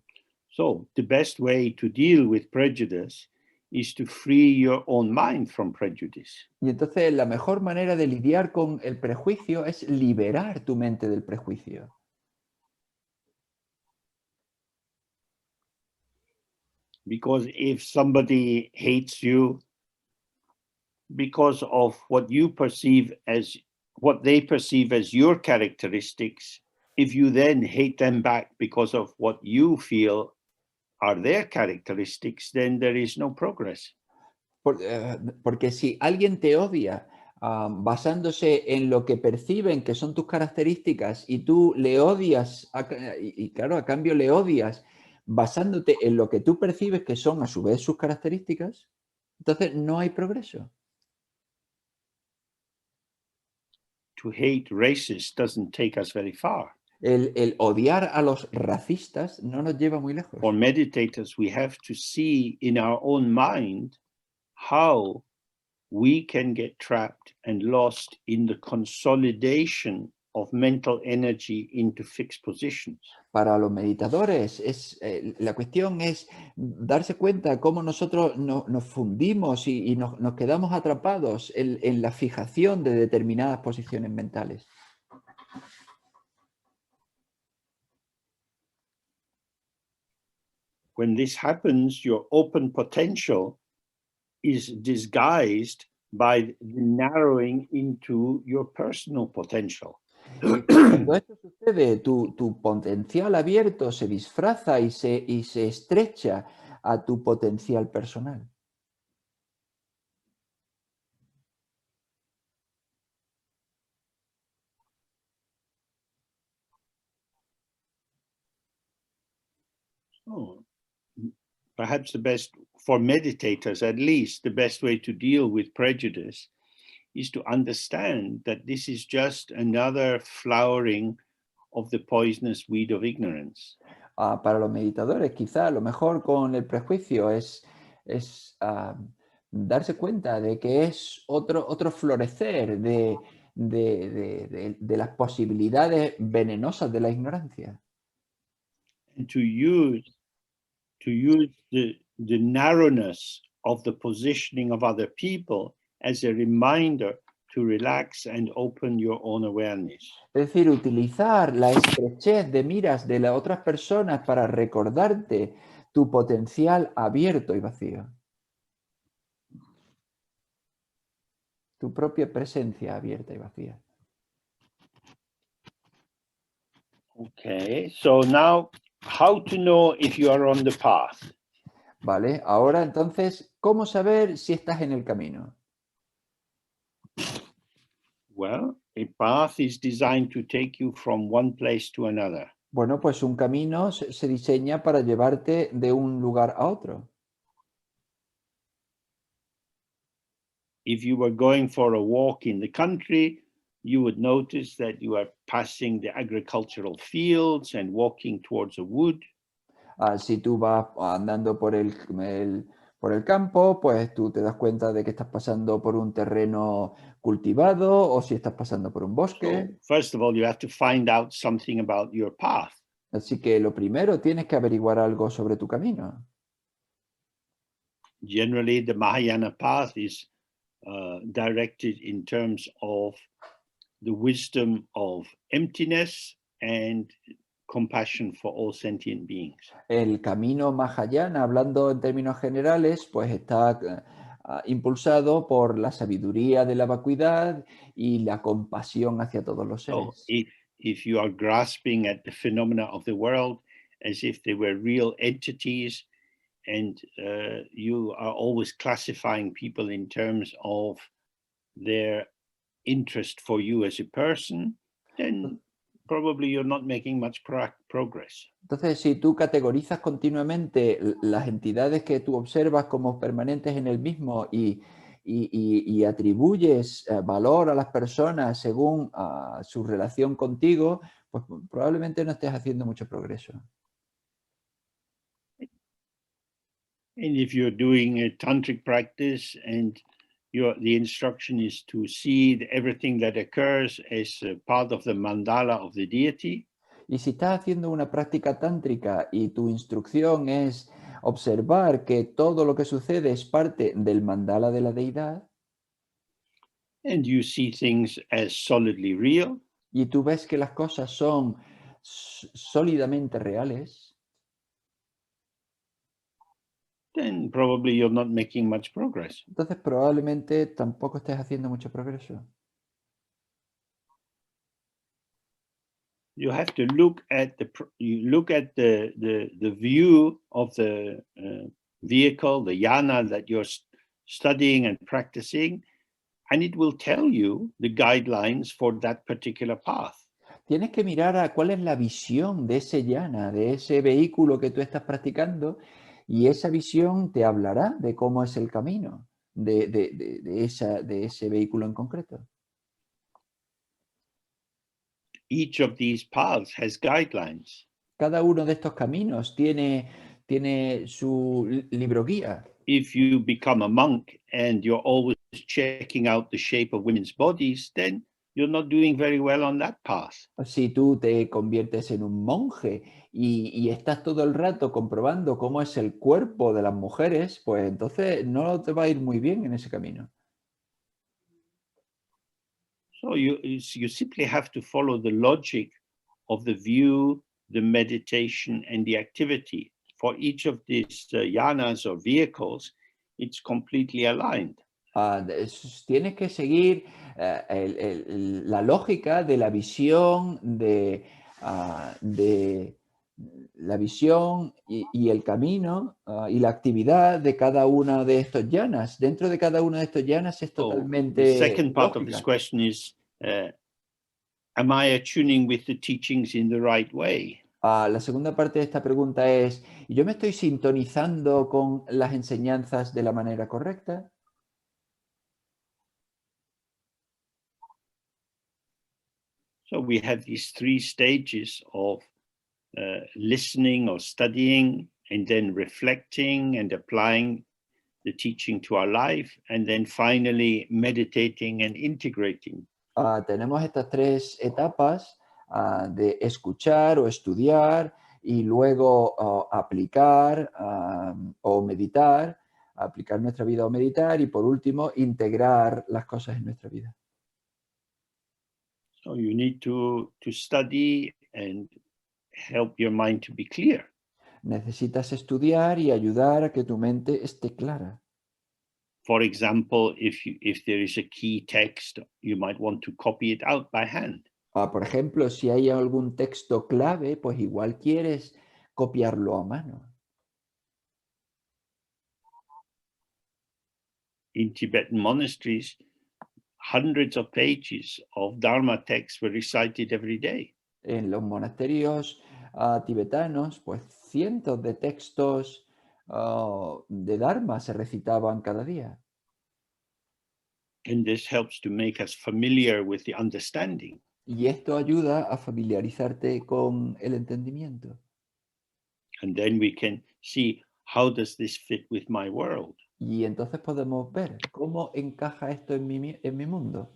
So the best way to deal with prejudice is to free your own mind from prejudice. Y entonces la mejor manera de lidiar con el prejuicio es liberar tu mente del prejuicio. Because if somebody hates you because of what you perceive as what they perceive as your characteristics, if you then hate them back because of what you feel are their characteristics, then there is no progress. Porque si alguien te odia basándose en lo que perciben que son tus características y tú le odias, y claro, a cambio le odias basándote en lo que tú percibes que son a su vez sus características, entonces no hay progreso. To hate racists doesn't take us very far. El odiar a los racistas no nos lleva muy lejos. For meditators, we have to see in our own mind how we can get trapped and lost in the consolidation of mental energy into fixed positions. Para los meditadores, la cuestión es darse cuenta cómo nosotros nos fundimos y nos quedamos atrapados en la fijación de determinadas posiciones mentales. When this happens, your open potential is disguised by the narrowing into your personal potential. Y cuando esto sucede, tu potencial abierto se disfraza y se estrecha a tu potencial personal. Oh, perhaps the best, for meditators at least, the best way to deal with prejudice is to understand that this is just another flowering of the poisonous weed of ignorance. Para los meditadores, quizá lo mejor con el prejuicio es darse cuenta de que es otro florecer de las posibilidades venenosas de la ignorancia. And to use the narrowness of the positioning of other people as a reminder to relax and open your own awareness. Es decir, utilizar la estrechez de miras de las otras personas para recordarte tu potencial abierto y vacío. Tu propia presencia abierta y vacía. Okay, so now how to know if you are on the path? Vale, ahora entonces, ¿cómo saber si estás en el camino? Well, a path is designed to take you from one place to another. Bueno, pues un camino se diseña para llevarte de un lugar a otro. If you were going for a walk in the country, you would notice that you are passing the agricultural fields and walking towards a wood. Si tú vas andando por el campo, pues tú te das cuenta de que estás pasando por un terreno cultivado o si estás pasando por un bosque. So, first of all, you have to find out something about your path. Así que lo primero tienes que averiguar algo sobre tu camino. Generally, the Mahayana path is directed in terms of the wisdom of emptiness and compassion for all sentient beings. El camino Mahayana, hablando en términos generales, pues está impulsado por la sabiduría de la vacuidad y la compasión hacia todos los So seres. if you are grasping at the phenomena of the world as if they were real entities, and you are always classifying people in terms of their interest for you as a person, then probably you're not making much progress. Entonces, si tú categorizas continuamente las entidades que tú observas como permanentes en el mismo y atribuyes valor a las personas según su relación contigo, pues probablemente no estés haciendo mucho progreso. And if you're doing a tantric practice and the instruction is to see everything that occurs as a part of the mandala of the deity. Y si estás haciendo una práctica tántrica y tu instrucción es observar que todo lo que sucede es parte del mandala de la deidad, and you see things as solidly real, y tú ves que las cosas son sólidamente reales, then probably you're not making much progress. entonces probablemente tampoco estés haciendo mucho progreso. You have to look at the view of the vehicle, the yana that you're studying and practicing, and it will tell you the guidelines for that particular path. Tienes que mirar a cuál es la visión de ese yana, de ese vehículo que tú estás practicando, y esa visión te hablará de cómo es el camino de ese vehículo en concreto. Each of these paths has guidelines. Cada uno de estos caminos tiene su libro guía. If you become a monk and you're always checking out the shape of women's bodies, then you're not doing very well on that path. Si tú te conviertes en un monje y estás todo el rato comprobando cómo es el cuerpo de las mujeres, pues entonces no te va a ir muy bien en ese camino. So you simply have to follow the logic of the view, the meditation, and the activity. For each of these yanas or vehicles, it's completely aligned. Tienes que seguir la lógica de la visión, de la visión y el camino y la actividad de cada una de estos yanas. Dentro de cada uno de estos yanas es So the totalmente second part of this lógica. question is, am I attuning with the teachings in the right way? La segunda parte de esta pregunta es, ¿y yo me estoy sintonizando con las enseñanzas de la manera correcta? So we have these three stages of listening or studying, and then reflecting and applying the teaching to our life, and then finally meditating and integrating. Tenemos estas tres etapas de escuchar o estudiar y luego aplicar o meditar, aplicar nuestra vida o meditar y por último integrar las cosas en nuestra vida. So you need to study and help your mind to be clear. Necesitas estudiar y ayudar a que tu mente esté clara. For example, if there is a key text, you might want to copy it out by hand. Por ejemplo, si hay algún texto clave, pues igual quieres copiarlo a mano. In Tibetan monasteries, hundreds of pages of Dharma texts were recited every day. En los monasterios tibetanos, pues cientos de textos de Dharma se recitaban cada día. And this helps to make us familiar with the understanding. Y esto ayuda a familiarizarte con el entendimiento. And then we can see, how does this fit with my world? Y entonces podemos ver cómo encaja esto en mi mundo.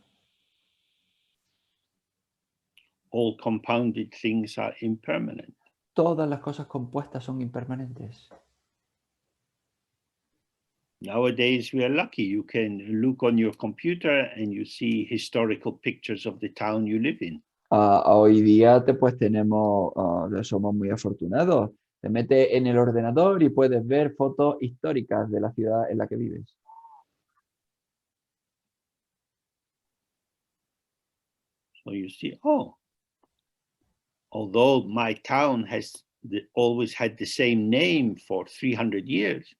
All compounded things are impermanent. Todas las cosas compuestas son impermanentes. Nowadays, we are lucky. You can look on your computer and you see historical pictures of the town you live in. Hoy día somos muy afortunados. Te metes en el ordenador y puedes ver fotos históricas de la ciudad en la que vives. So you see, although my town has always had the same name for 300 years,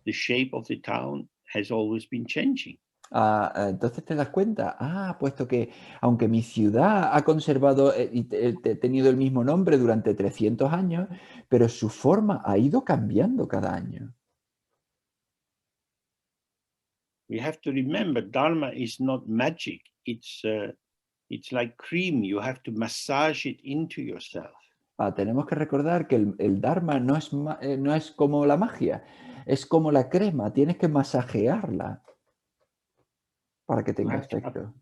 the shape of the town has always been changing. Entonces te das cuenta, puesto que aunque mi ciudad ha conservado y tenido el mismo nombre durante 300 años, pero su forma ha ido cambiando cada año. We have to remember, Dharma is not magic. It's like cream. You have to massage it into yourself. Tenemos que recordar que el Dharma no es como la magia, es como la crema, tienes que masajearla para que tenga efecto.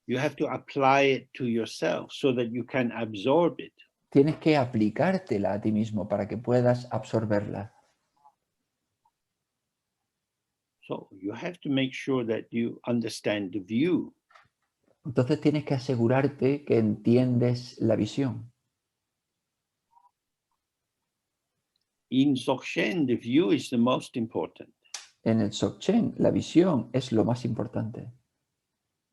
You have to apply it to yourself so that you can absorb it. Tienes que aplicártela a ti mismo para que puedas absorberla. So you have to make sure that you understand the view. Entonces tienes que asegurarte que entiendes la visión. In Dzogchen, the view is the most important. En el Dzogchen, la visión es lo más importante.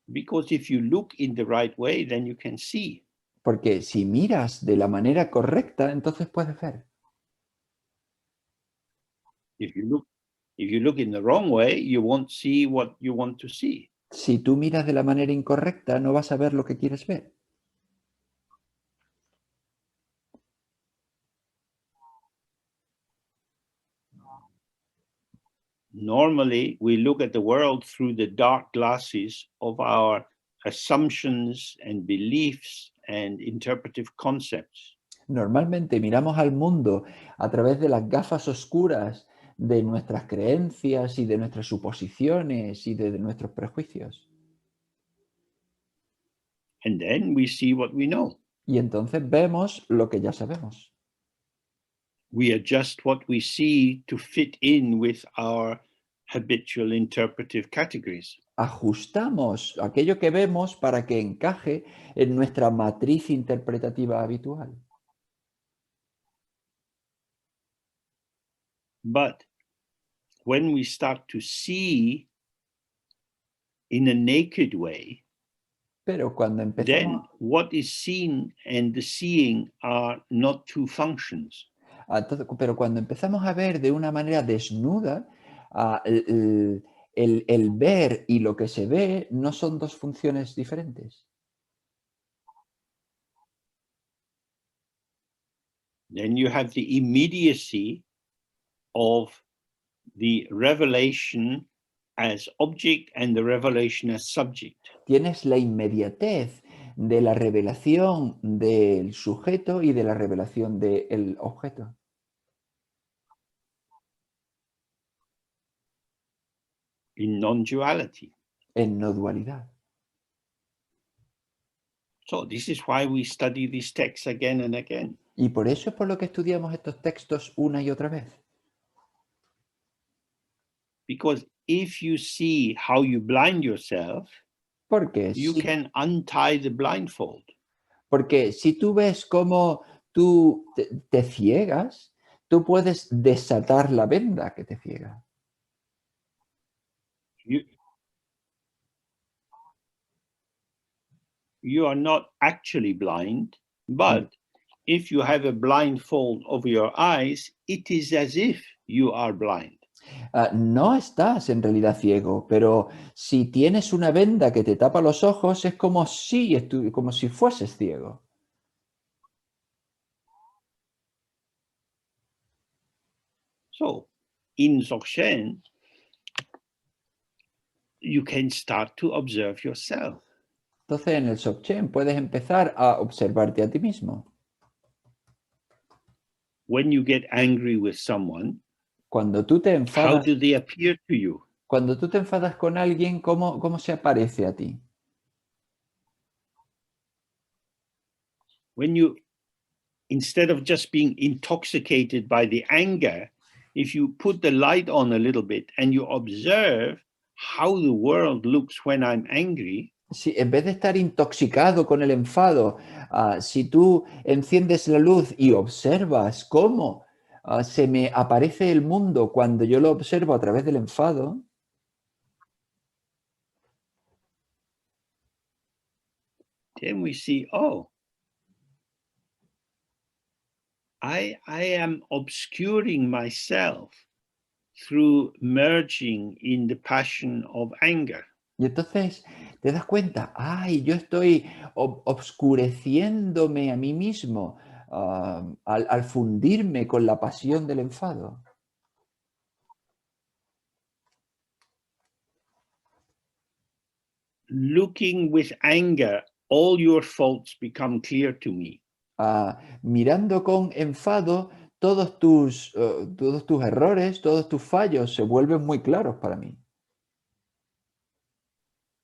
Because if you look in the right way, then you can see. Porque si miras de la manera correcta, entonces puedes ver. If you look in the wrong way, you won't see what you want to see. Si tú miras de la manera incorrecta, no vas a ver lo que quieres ver. Normally, we look at the world through the dark glasses of our assumptions and beliefs and interpretive concepts. Normalmente miramos al mundo a través de las gafas oscuras de nuestras creencias y de nuestras suposiciones y de nuestros prejuicios. And then we see what we know. Y entonces vemos lo que ya sabemos. We adjust what we see to fit in with our habitual interpretive categories. Ajustamos aquello que vemos para que encaje en nuestra matriz interpretativa habitual. But when we start to see in a naked way, Pero cuando then empezamos, what is seen and the seeing are not two functions. pero cuando empezamos a ver de una manera desnuda, el ver y lo que se ve no son dos funciones diferentes. Then you have the immediacy of the revelation as object and the revelation as subject. Tienes la inmediatez de la revelación del sujeto y de la revelación del objeto, In non-duality. en no dualidad. So this is why we study these texts again and again. Y por eso es por lo que estudiamos estos textos una y otra vez. Because if you see how you blind yourself, Porque you si, can untie the blindfold. porque si tú ves cómo tú te ciegas, tú puedes desatar la venda que te ciega. You are not actually blind, but if you have a blindfold over your eyes, it is as if you are blind. No estás en realidad ciego, pero si tienes una venda que te tapa los ojos, es como como si fueses ciego. So in Dzogchen, you can start to observe yourself. Entonces, en el Dzogchen puedes empezar a observarte a ti mismo. When you get angry with someone, Cuando tú te how enfadas, do they appear to you? cuando tú te enfadas con alguien, ¿cómo se aparece a ti? When you, instead of just being intoxicated by the anger, if you put the light on a little bit and you observe how the world looks when I'm angry, Si en vez de estar intoxicado con el enfado, si tú enciendes la luz y observas cómo se me aparece el mundo cuando yo lo observo a través del enfado, then we see, oh, I am obscuring myself through merging in the passion of anger. y entonces te das cuenta, ay, yo estoy obscureciéndome a mí mismo al fundirme con la pasión del enfado. Looking with anger, all your faults become clear to me. Mirando con enfado, todos tus errores, todos tus fallos se vuelven muy claros para mí.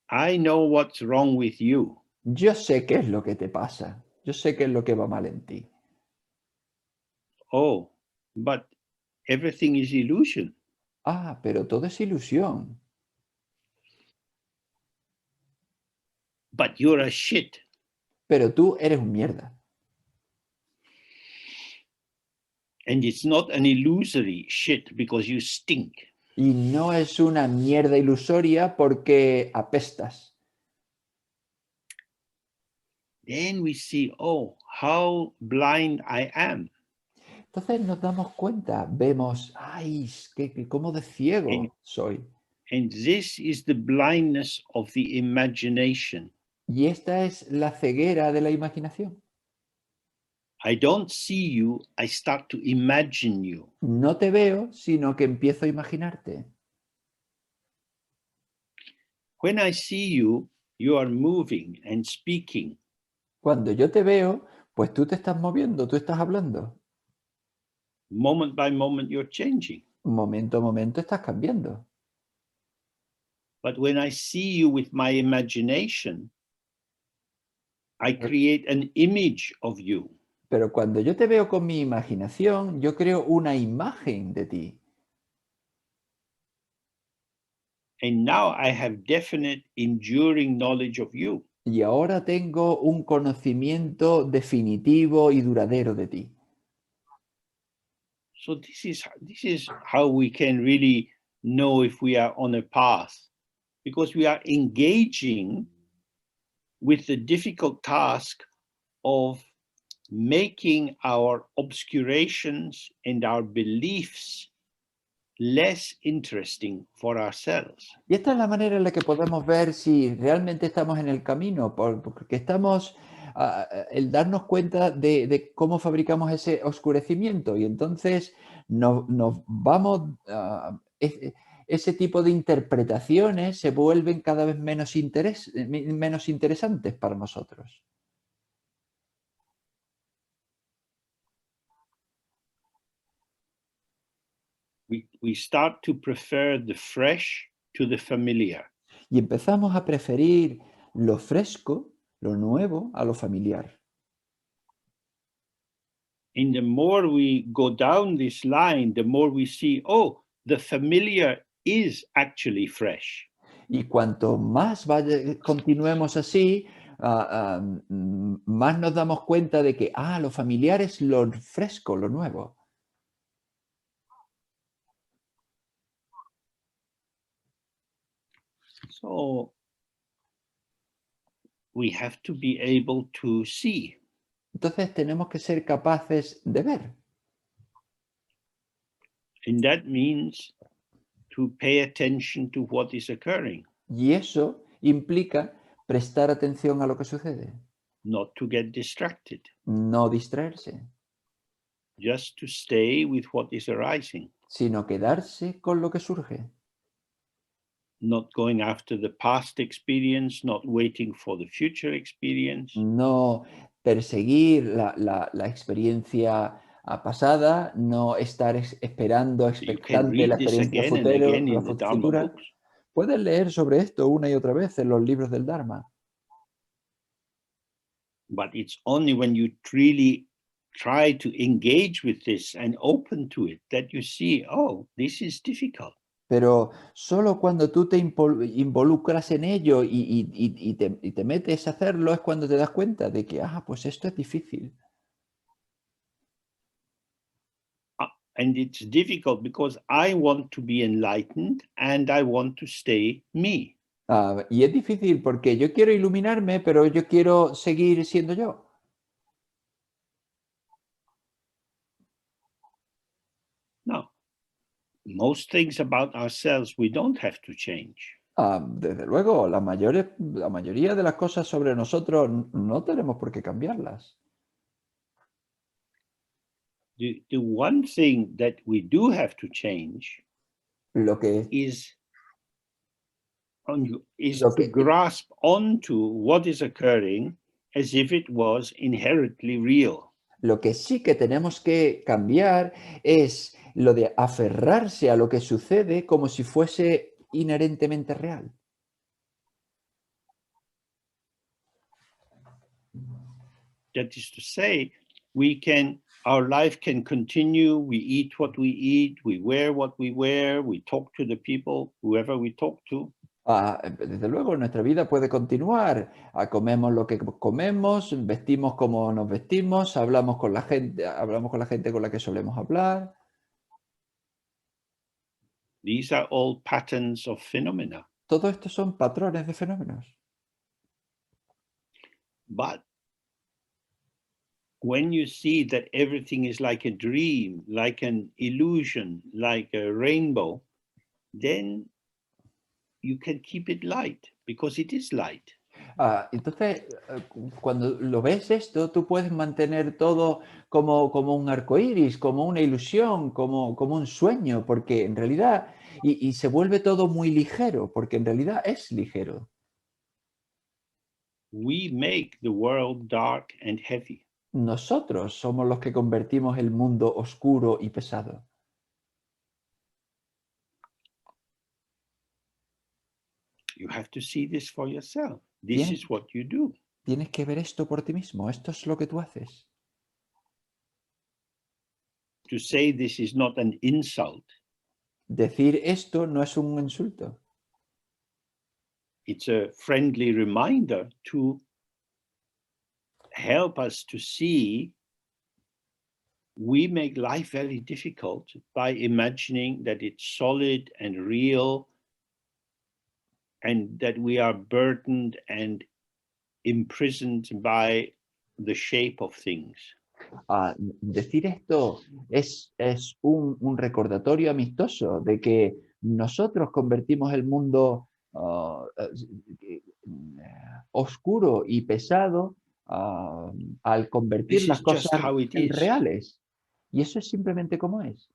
I know what's wrong with you. Yo sé qué es lo que te pasa. Yo sé qué es lo que va mal en ti. Oh, but everything is illusion. Ah, pero todo es ilusión. But you're a shit. Pero tú eres un mierda. And it's not an illusory shit because you stink. Y no es una mierda ilusoria porque apestas. Then we see, oh, how blind I am. Entonces nos damos cuenta, vemos, ay, cómo de ciego soy. And this is the blindness of the imagination. Y esta es la ceguera de la imaginación. I don't see you, I start to imagine you. No te veo, sino que empiezo a imaginarte. When I see you, you are moving and speaking. Cuando yo te veo, pues tú te estás moviendo, tú estás hablando. Moment by moment, you're changing. Momento a momento estás cambiando. But when I see you with my imagination, I create an image of you. Pero cuando yo te veo con mi imaginación, yo creo una imagen de ti. And now I have definite, enduring knowledge of you. Y ahora tengo un conocimiento definitivo y duradero de ti. So this is how we can really know if we are on a path, because we are engaging with the difficult task of making our obscurations and our beliefs less interesting for ourselves. Y esta es la manera en la que podemos ver si realmente estamos en el camino, porque estamos, el darnos cuenta de cómo fabricamos ese oscurecimiento y entonces nos vamos, ese tipo de interpretaciones se vuelven cada vez menos interesantes para nosotros. We start to prefer the fresh to the familiar. Y empezamos a preferir lo fresco, lo nuevo, a lo familiar. And the more we go down this line, the more we see, oh, the familiar is actually fresh. Y cuanto más continuemos así, más nos damos cuenta de que, lo familiar es lo fresco, lo nuevo. So we have to be able to see. Entonces tenemos que ser capaces de ver. And that means to pay attention to what is occurring, Y eso implica prestar atención a lo que sucede, not to get distracted, no distraerse, just to stay with what is arising, sino quedarse con lo que surge. not going after the past experience, not waiting for the future experience. No perseguir la experiencia pasada, no estar esperando, You can expectante la read this experiencia again and again in the Dharma futura. books. Puedes leer sobre esto una y otra vez en los libros del Dharma. But it's only when you really try to engage with this and open to it that you see, oh, this is difficult. Pero solo cuando tú te involucras en ello y te metes a hacerlo es cuando te das cuenta de que, pues esto es difícil. And it's difficult because I want to be enlightened and I want to stay me. Y es difícil porque yo quiero iluminarme, pero yo quiero seguir siendo yo. No, most things about ourselves we don't have to change. Desde luego, la mayoría de las cosas sobre nosotros no tenemos por qué cambiarlas. The one thing that we do have to change Lo que, is lo to que, grasp onto what is occurring as if it was inherently real. lo que sí que tenemos que cambiar es lo de aferrarse a lo que sucede como si fuese inherentemente real. That is to say, we can our life can continue. We eat what we eat, we wear what we wear, we talk to the people, whoever we talk to. Desde luego, nuestra vida puede continuar. Comemos lo que comemos, vestimos como nos vestimos, hablamos con la gente con la que solemos hablar. These are all patterns of phenomena. Todo esto son patrones de fenómenos. But when you see that everything is like a dream, like an illusion, like a rainbow, then you can keep it light because it is light. Entonces, cuando lo ves esto, tú puedes mantener todo como un arco iris, como una ilusión, como un sueño, porque en realidad, y se vuelve todo muy ligero, porque en realidad es ligero. We make the world dark and heavy. Nosotros somos los que convertimos el mundo oscuro y pesado. You have to see this for yourself. This Tienes, is what you do. tienes que ver esto por ti mismo. Esto es lo que tú haces. To say this is not an insult, Decir esto no es un insulto. it's a friendly reminder to help us to see we make life very difficult by imagining that it's solid and real and that we are burdened and imprisoned by the shape of things. Decir esto es un recordatorio amistoso de que nosotros convertimos el mundo oscuro y pesado al convertir This las is just cosas how it en is. reales. Y eso es simplemente como es.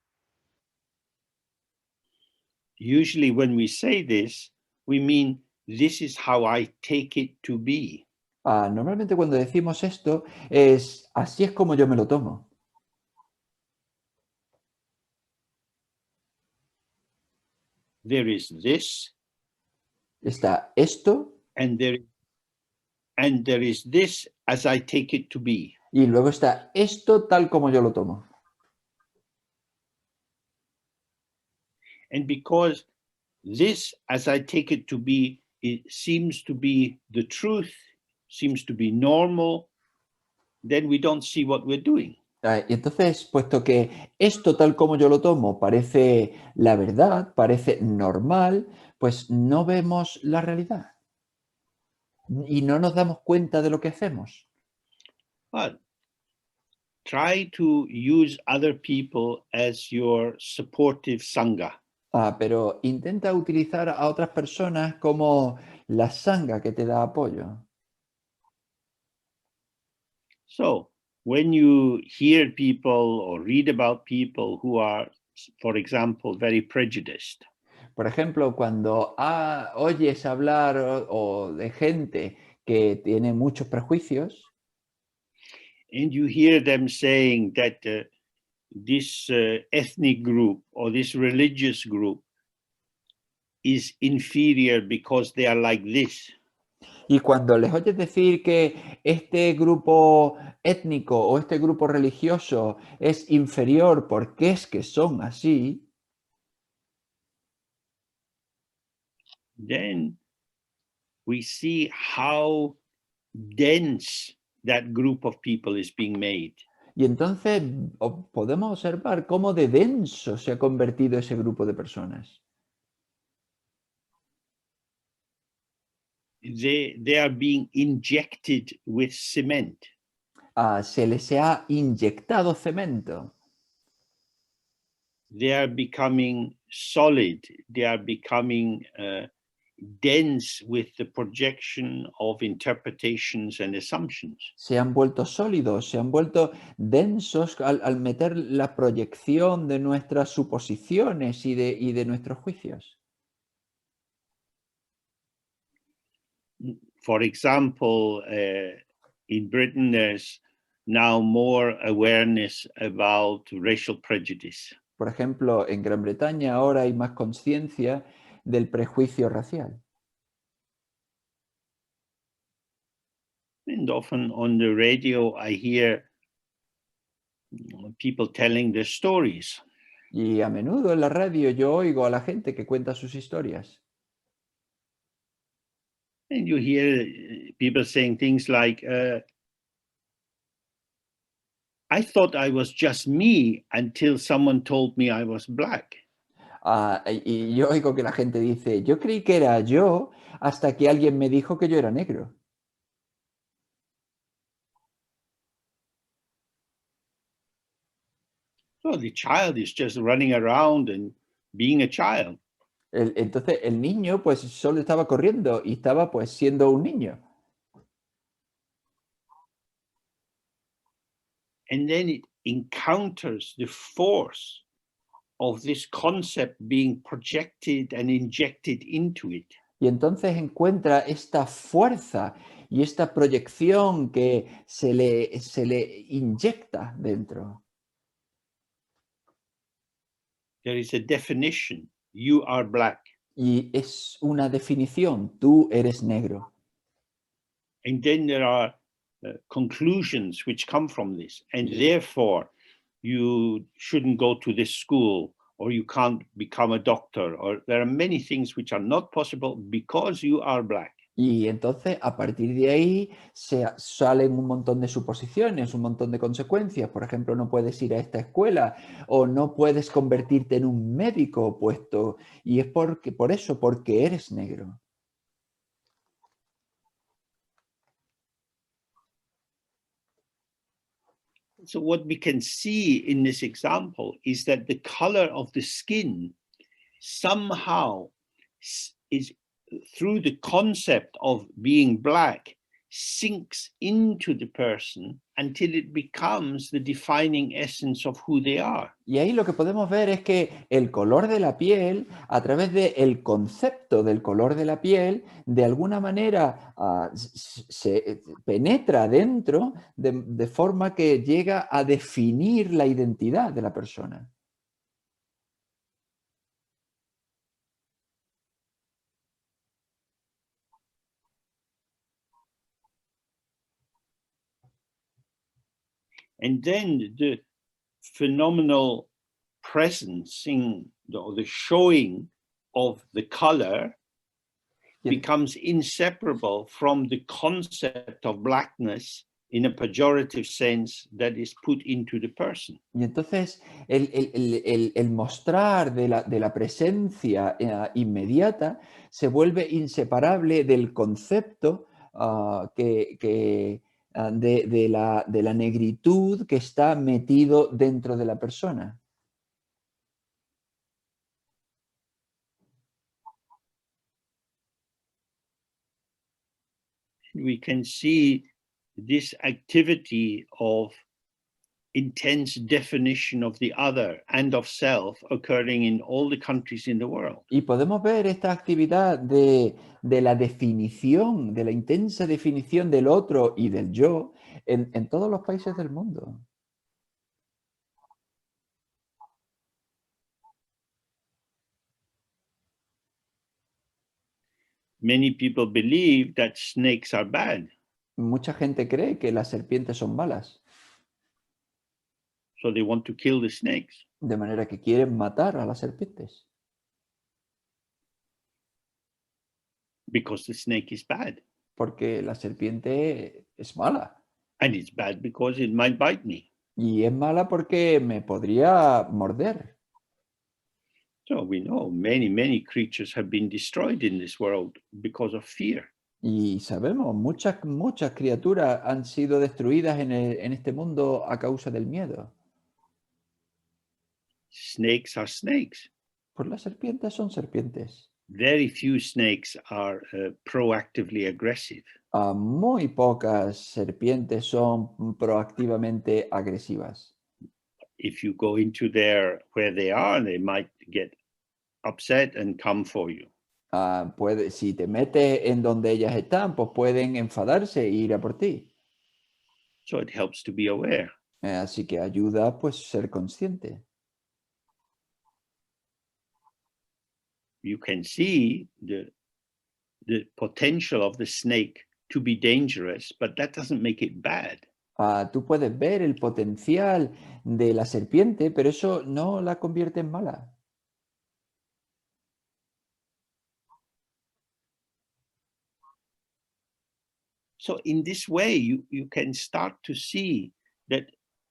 Usually when we say this, we mean this is how I take it to be. Normalmente cuando decimos esto así es como yo me lo tomo. There is this, Está esto and there is this as I take it to be. y luego está esto tal como yo lo tomo. And because this as I take it to be, it seems to be the truth, seems to be normal, then we don't see what we're doing. Y entonces, puesto que esto tal como yo lo tomo parece la verdad, parece normal, pues no vemos la realidad y no nos damos cuenta de lo que hacemos. But try to use other people as your supportive sangha. Pero intenta utilizar a otras personas como la sanga que te da apoyo. So when you hear people or read about people who are, for example, very prejudiced, Por ejemplo, cuando oyes hablar o de gente que tiene muchos prejuicios, and you hear them saying that this ethnic group or this religious group is inferior because they are like this, y cuando les oyes decir que este grupo étnico o este grupo religioso es inferior porque es que son así, then we see how dense that group of people is being made. y entonces podemos observar cómo de denso se ha convertido ese grupo de personas. They are being injected with cement. Se les ha inyectado cemento. They are becoming solid. They are becoming dense with the projection of interpretations and assumptions. Se han vuelto sólidos, se han vuelto densos al meter la proyección de nuestras suposiciones y de nuestros juicios. For example, in Britain, there's now more awareness about racial prejudice. Por ejemplo, en Gran Bretaña ahora hay más conciencia del prejuicio racial. And often on the radio, I hear people telling their stories. Y a menudo en la radio yo oigo a la gente que cuenta sus historias. And you hear people saying things like, I thought I was just me until someone told me I was black. Y yo oigo que la gente dice, yo creí que era yo hasta que alguien me dijo que yo era negro. So the child is just running around and being a child. Entonces el niño pues solo estaba corriendo y estaba pues siendo un niño. And then it encounters the force of this concept being projected and injected into it. Y entonces encuentra esta fuerza y esta proyección que se le inyecta dentro. There is a definition: you are black. Y es una definición, tú eres negro. And then there are conclusions which come from this. And therefore, you shouldn't go to this school, or you can't become a doctor, or there are many things which are not possible because you are black. Y entonces a partir de ahí salen un montón de suposiciones, un montón de consecuencias. Por ejemplo, no puedes ir a esta escuela o no puedes convertirte en un médico opuesto. Y es por eso, porque eres negro. So what we can see in this example is that the color of the skin somehow is, through the concept of being black, sinks into the person until it becomes the defining essence of who they are. Y ahí lo que podemos ver es que el color de la piel, a través del concepto del color de la piel, de alguna manera se penetra dentro de forma que llega a definir la identidad de la persona. And then the phenomenal presencing, or the showing of the color becomes inseparable from the concept of blackness in a pejorative sense that is put into the person. Y entonces el mostrar de la presencia inmediata se vuelve inseparable del concepto de la negritud que está metido dentro de la persona. We can see this activity of intense definition of the other and of self occurring in all the countries in the world. Y podemos ver esta actividad de la definición, de la intensa definición del otro y del yo en todos los países del mundo. Many people believe that snakes are bad, Mucha gente cree que las serpientes son malas, so they want to kill the snakes. de manera que quieren matar a las serpientes, Because the snake is bad. porque la serpiente es mala. And it's bad because it might bite me. Y es mala porque me podría morder. So we know many creatures have been destroyed in this world because of fear. Y sabemos, muchas criaturas han sido destruidas en este mundo a causa del miedo. Snakes are snakes. Pues las serpientes son serpientes. Very few snakes are proactively aggressive. Muy pocas serpientes son proactivamente agresivas. If you go into where they are, they might get upset and come for you. Si te metes en donde ellas están, pues pueden enfadarse e ir a por ti. So it helps to be aware. Así que ayuda pues ser consciente. You can see the potential of the snake to be dangerous, but that doesn't make it bad. Tú puedes ver el potencial de la serpiente, pero eso no la convierte en mala. So in this way, you can start to see that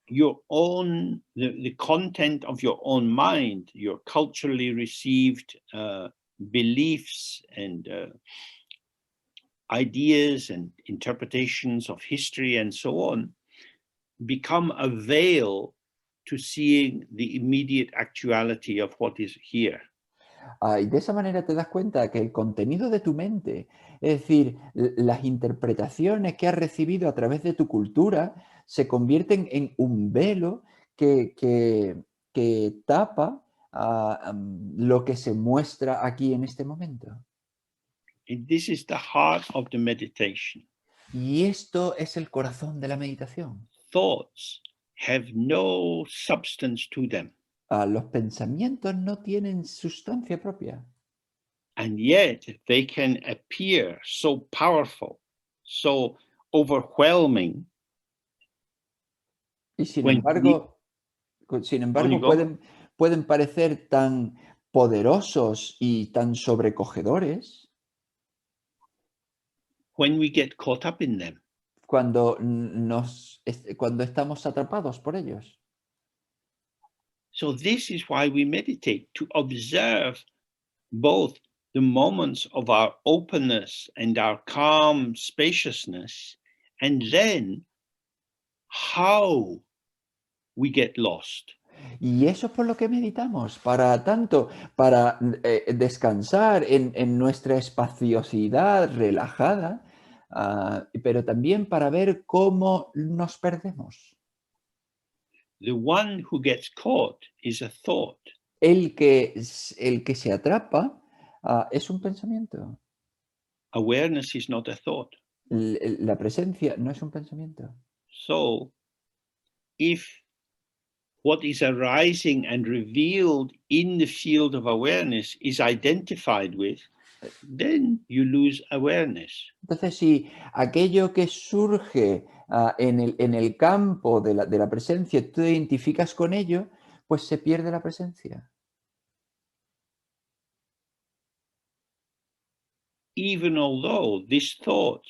the content of your own mind, your culturally received beliefs and ideas and interpretations of history and so on, become a veil to seeing the immediate actuality of what is here. Y de esa manera te das cuenta que el contenido de tu mente, es decir, las interpretaciones que has recibido a través de tu cultura, se convierten en un velo que tapa lo que se muestra aquí en este momento. And this is the heart of the meditation. Y esto es el corazón de la meditación. Thoughts have no substance to them. Los pensamientos no tienen sustancia propia. And yet they can appear so powerful, so overwhelming. Y sin When we, embargo, sin on you embargo go, pueden parecer tan poderosos y tan sobrecogedores when we get caught up in them. cuando, cuando estamos atrapados por ellos. So this is why we meditate, to observe both the moments of our openness and our calm spaciousness, and then how we get lost. Y eso es por lo que meditamos, para tanto, para descansar en nuestra espaciosidad relajada, pero también para ver cómo nos perdemos. The one who gets caught is a thought. El que se atrapa, es un pensamiento. Awareness is not a thought. La presencia no es un pensamiento. So if what is arising and revealed in the field of awareness is identified with, then you lose awareness. Entonces, si aquello que surge en el campo de la presencia, tú te identificas con ello, pues se pierde la presencia. Even although this thought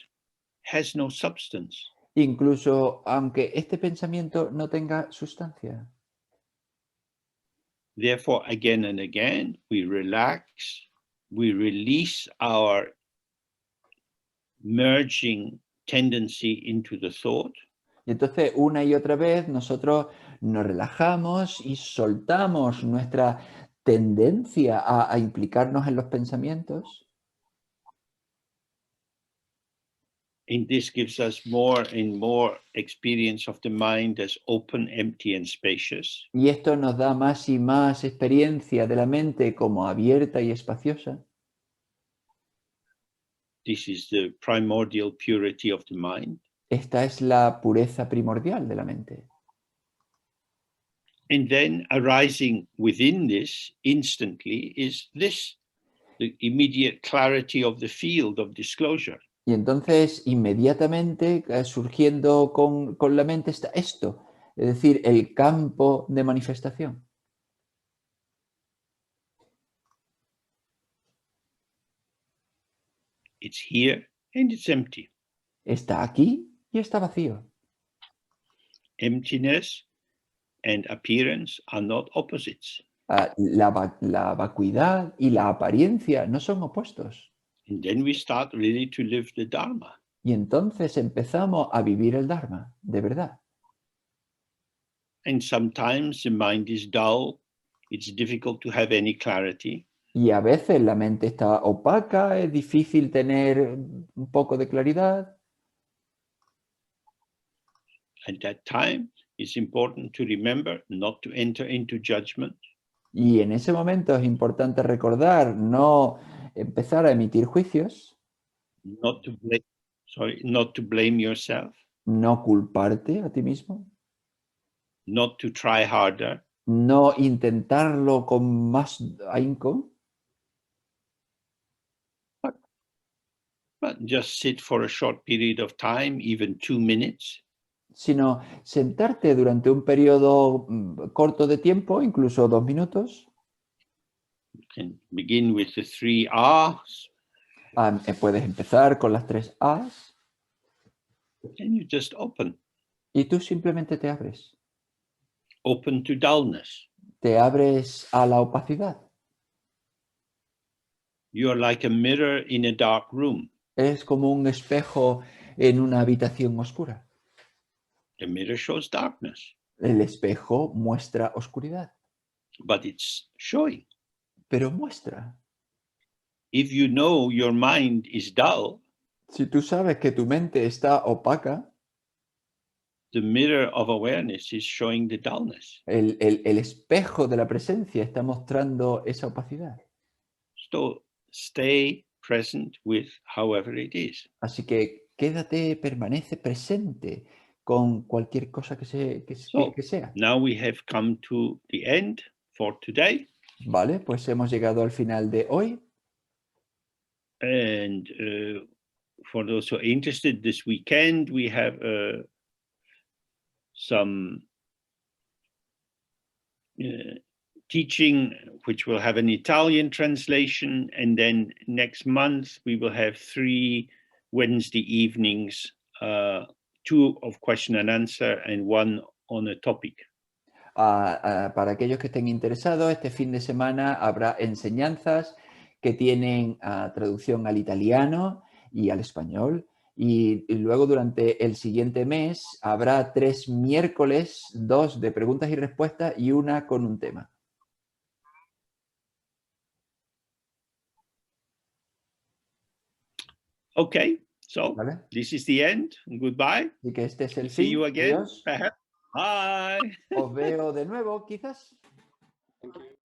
has no substance. Incluso aunque este pensamiento no tenga sustancia. Therefore, again and again, we relax, we release our merging tendency into the thought. Y entonces, una y otra vez, nosotros nos relajamos y soltamos nuestra tendencia a implicarnos en los pensamientos. And this gives us more and more experience of the mind as open, empty, and spacious. Y esto nos da más y más experiencia de la mente como abierta y espaciosa. This is the primordial purity of the mind. Esta es la pureza primordial de la mente. And then arising within this instantly is this, the immediate clarity of the field of disclosure. Y entonces, inmediatamente, surgiendo con la mente está esto, es decir, el campo de manifestación. It's here and it's empty. Está aquí y está vacío. Emptiness and appearance are not opposites. La vacuidad y la apariencia no son opuestos. And then we start really to live the Dharma. Y entonces empezamos a vivir el Dharma, de verdad. And sometimes the mind is dull. It's difficult to have any clarity. Y a veces la mente está opaca, es difícil tener un poco de claridad. At that time, it's important to remember not to enter into judgment. Y en ese momento es importante recordar no empezar a emitir juicios, Not to blame yourself, no culparte a ti mismo, not to try harder, no intentarlo con más ahínco, but just sit for a short period of time, even 2 minutes, sino sentarte durante un periodo corto de tiempo, incluso 2 minutos. You can begin with the 3 R's. Puedes empezar con las 3 A's And you just open y tú simplemente te abres. Open to dullness. Te abres a la opacidad. You are like a mirror in a dark room. Es como un espejo en una habitación oscura. The mirror shows darkness, El espejo muestra oscuridad, but it's showing. pero muestra. If you know your mind is dull, Si tú sabes que tu mente está opaca, the mirror of awareness is showing the dullness. el espejo de la presencia está mostrando esa opacidad. So stay present with however it is. Así que quédate, permanece presente con cualquier cosa que sea. Now we have come to the end for today. Vale, pues hemos llegado al final de hoy. And for those who are interested, this weekend we have some teaching which will have an Italian translation, and then next month we will have 3 Wednesday evenings, 2 of question and answer and 1 on a topic. Para aquellos que estén interesados, este fin de semana habrá enseñanzas que tienen traducción al italiano y al español. Y luego durante el siguiente mes habrá 3 miércoles, 2 de preguntas y respuestas y 1 con un tema. Okay, so ¿Vale? this is the end. Goodbye. Así que este es el See fin. you again. Adiós. Bye. Os veo de nuevo, quizás. Thank you.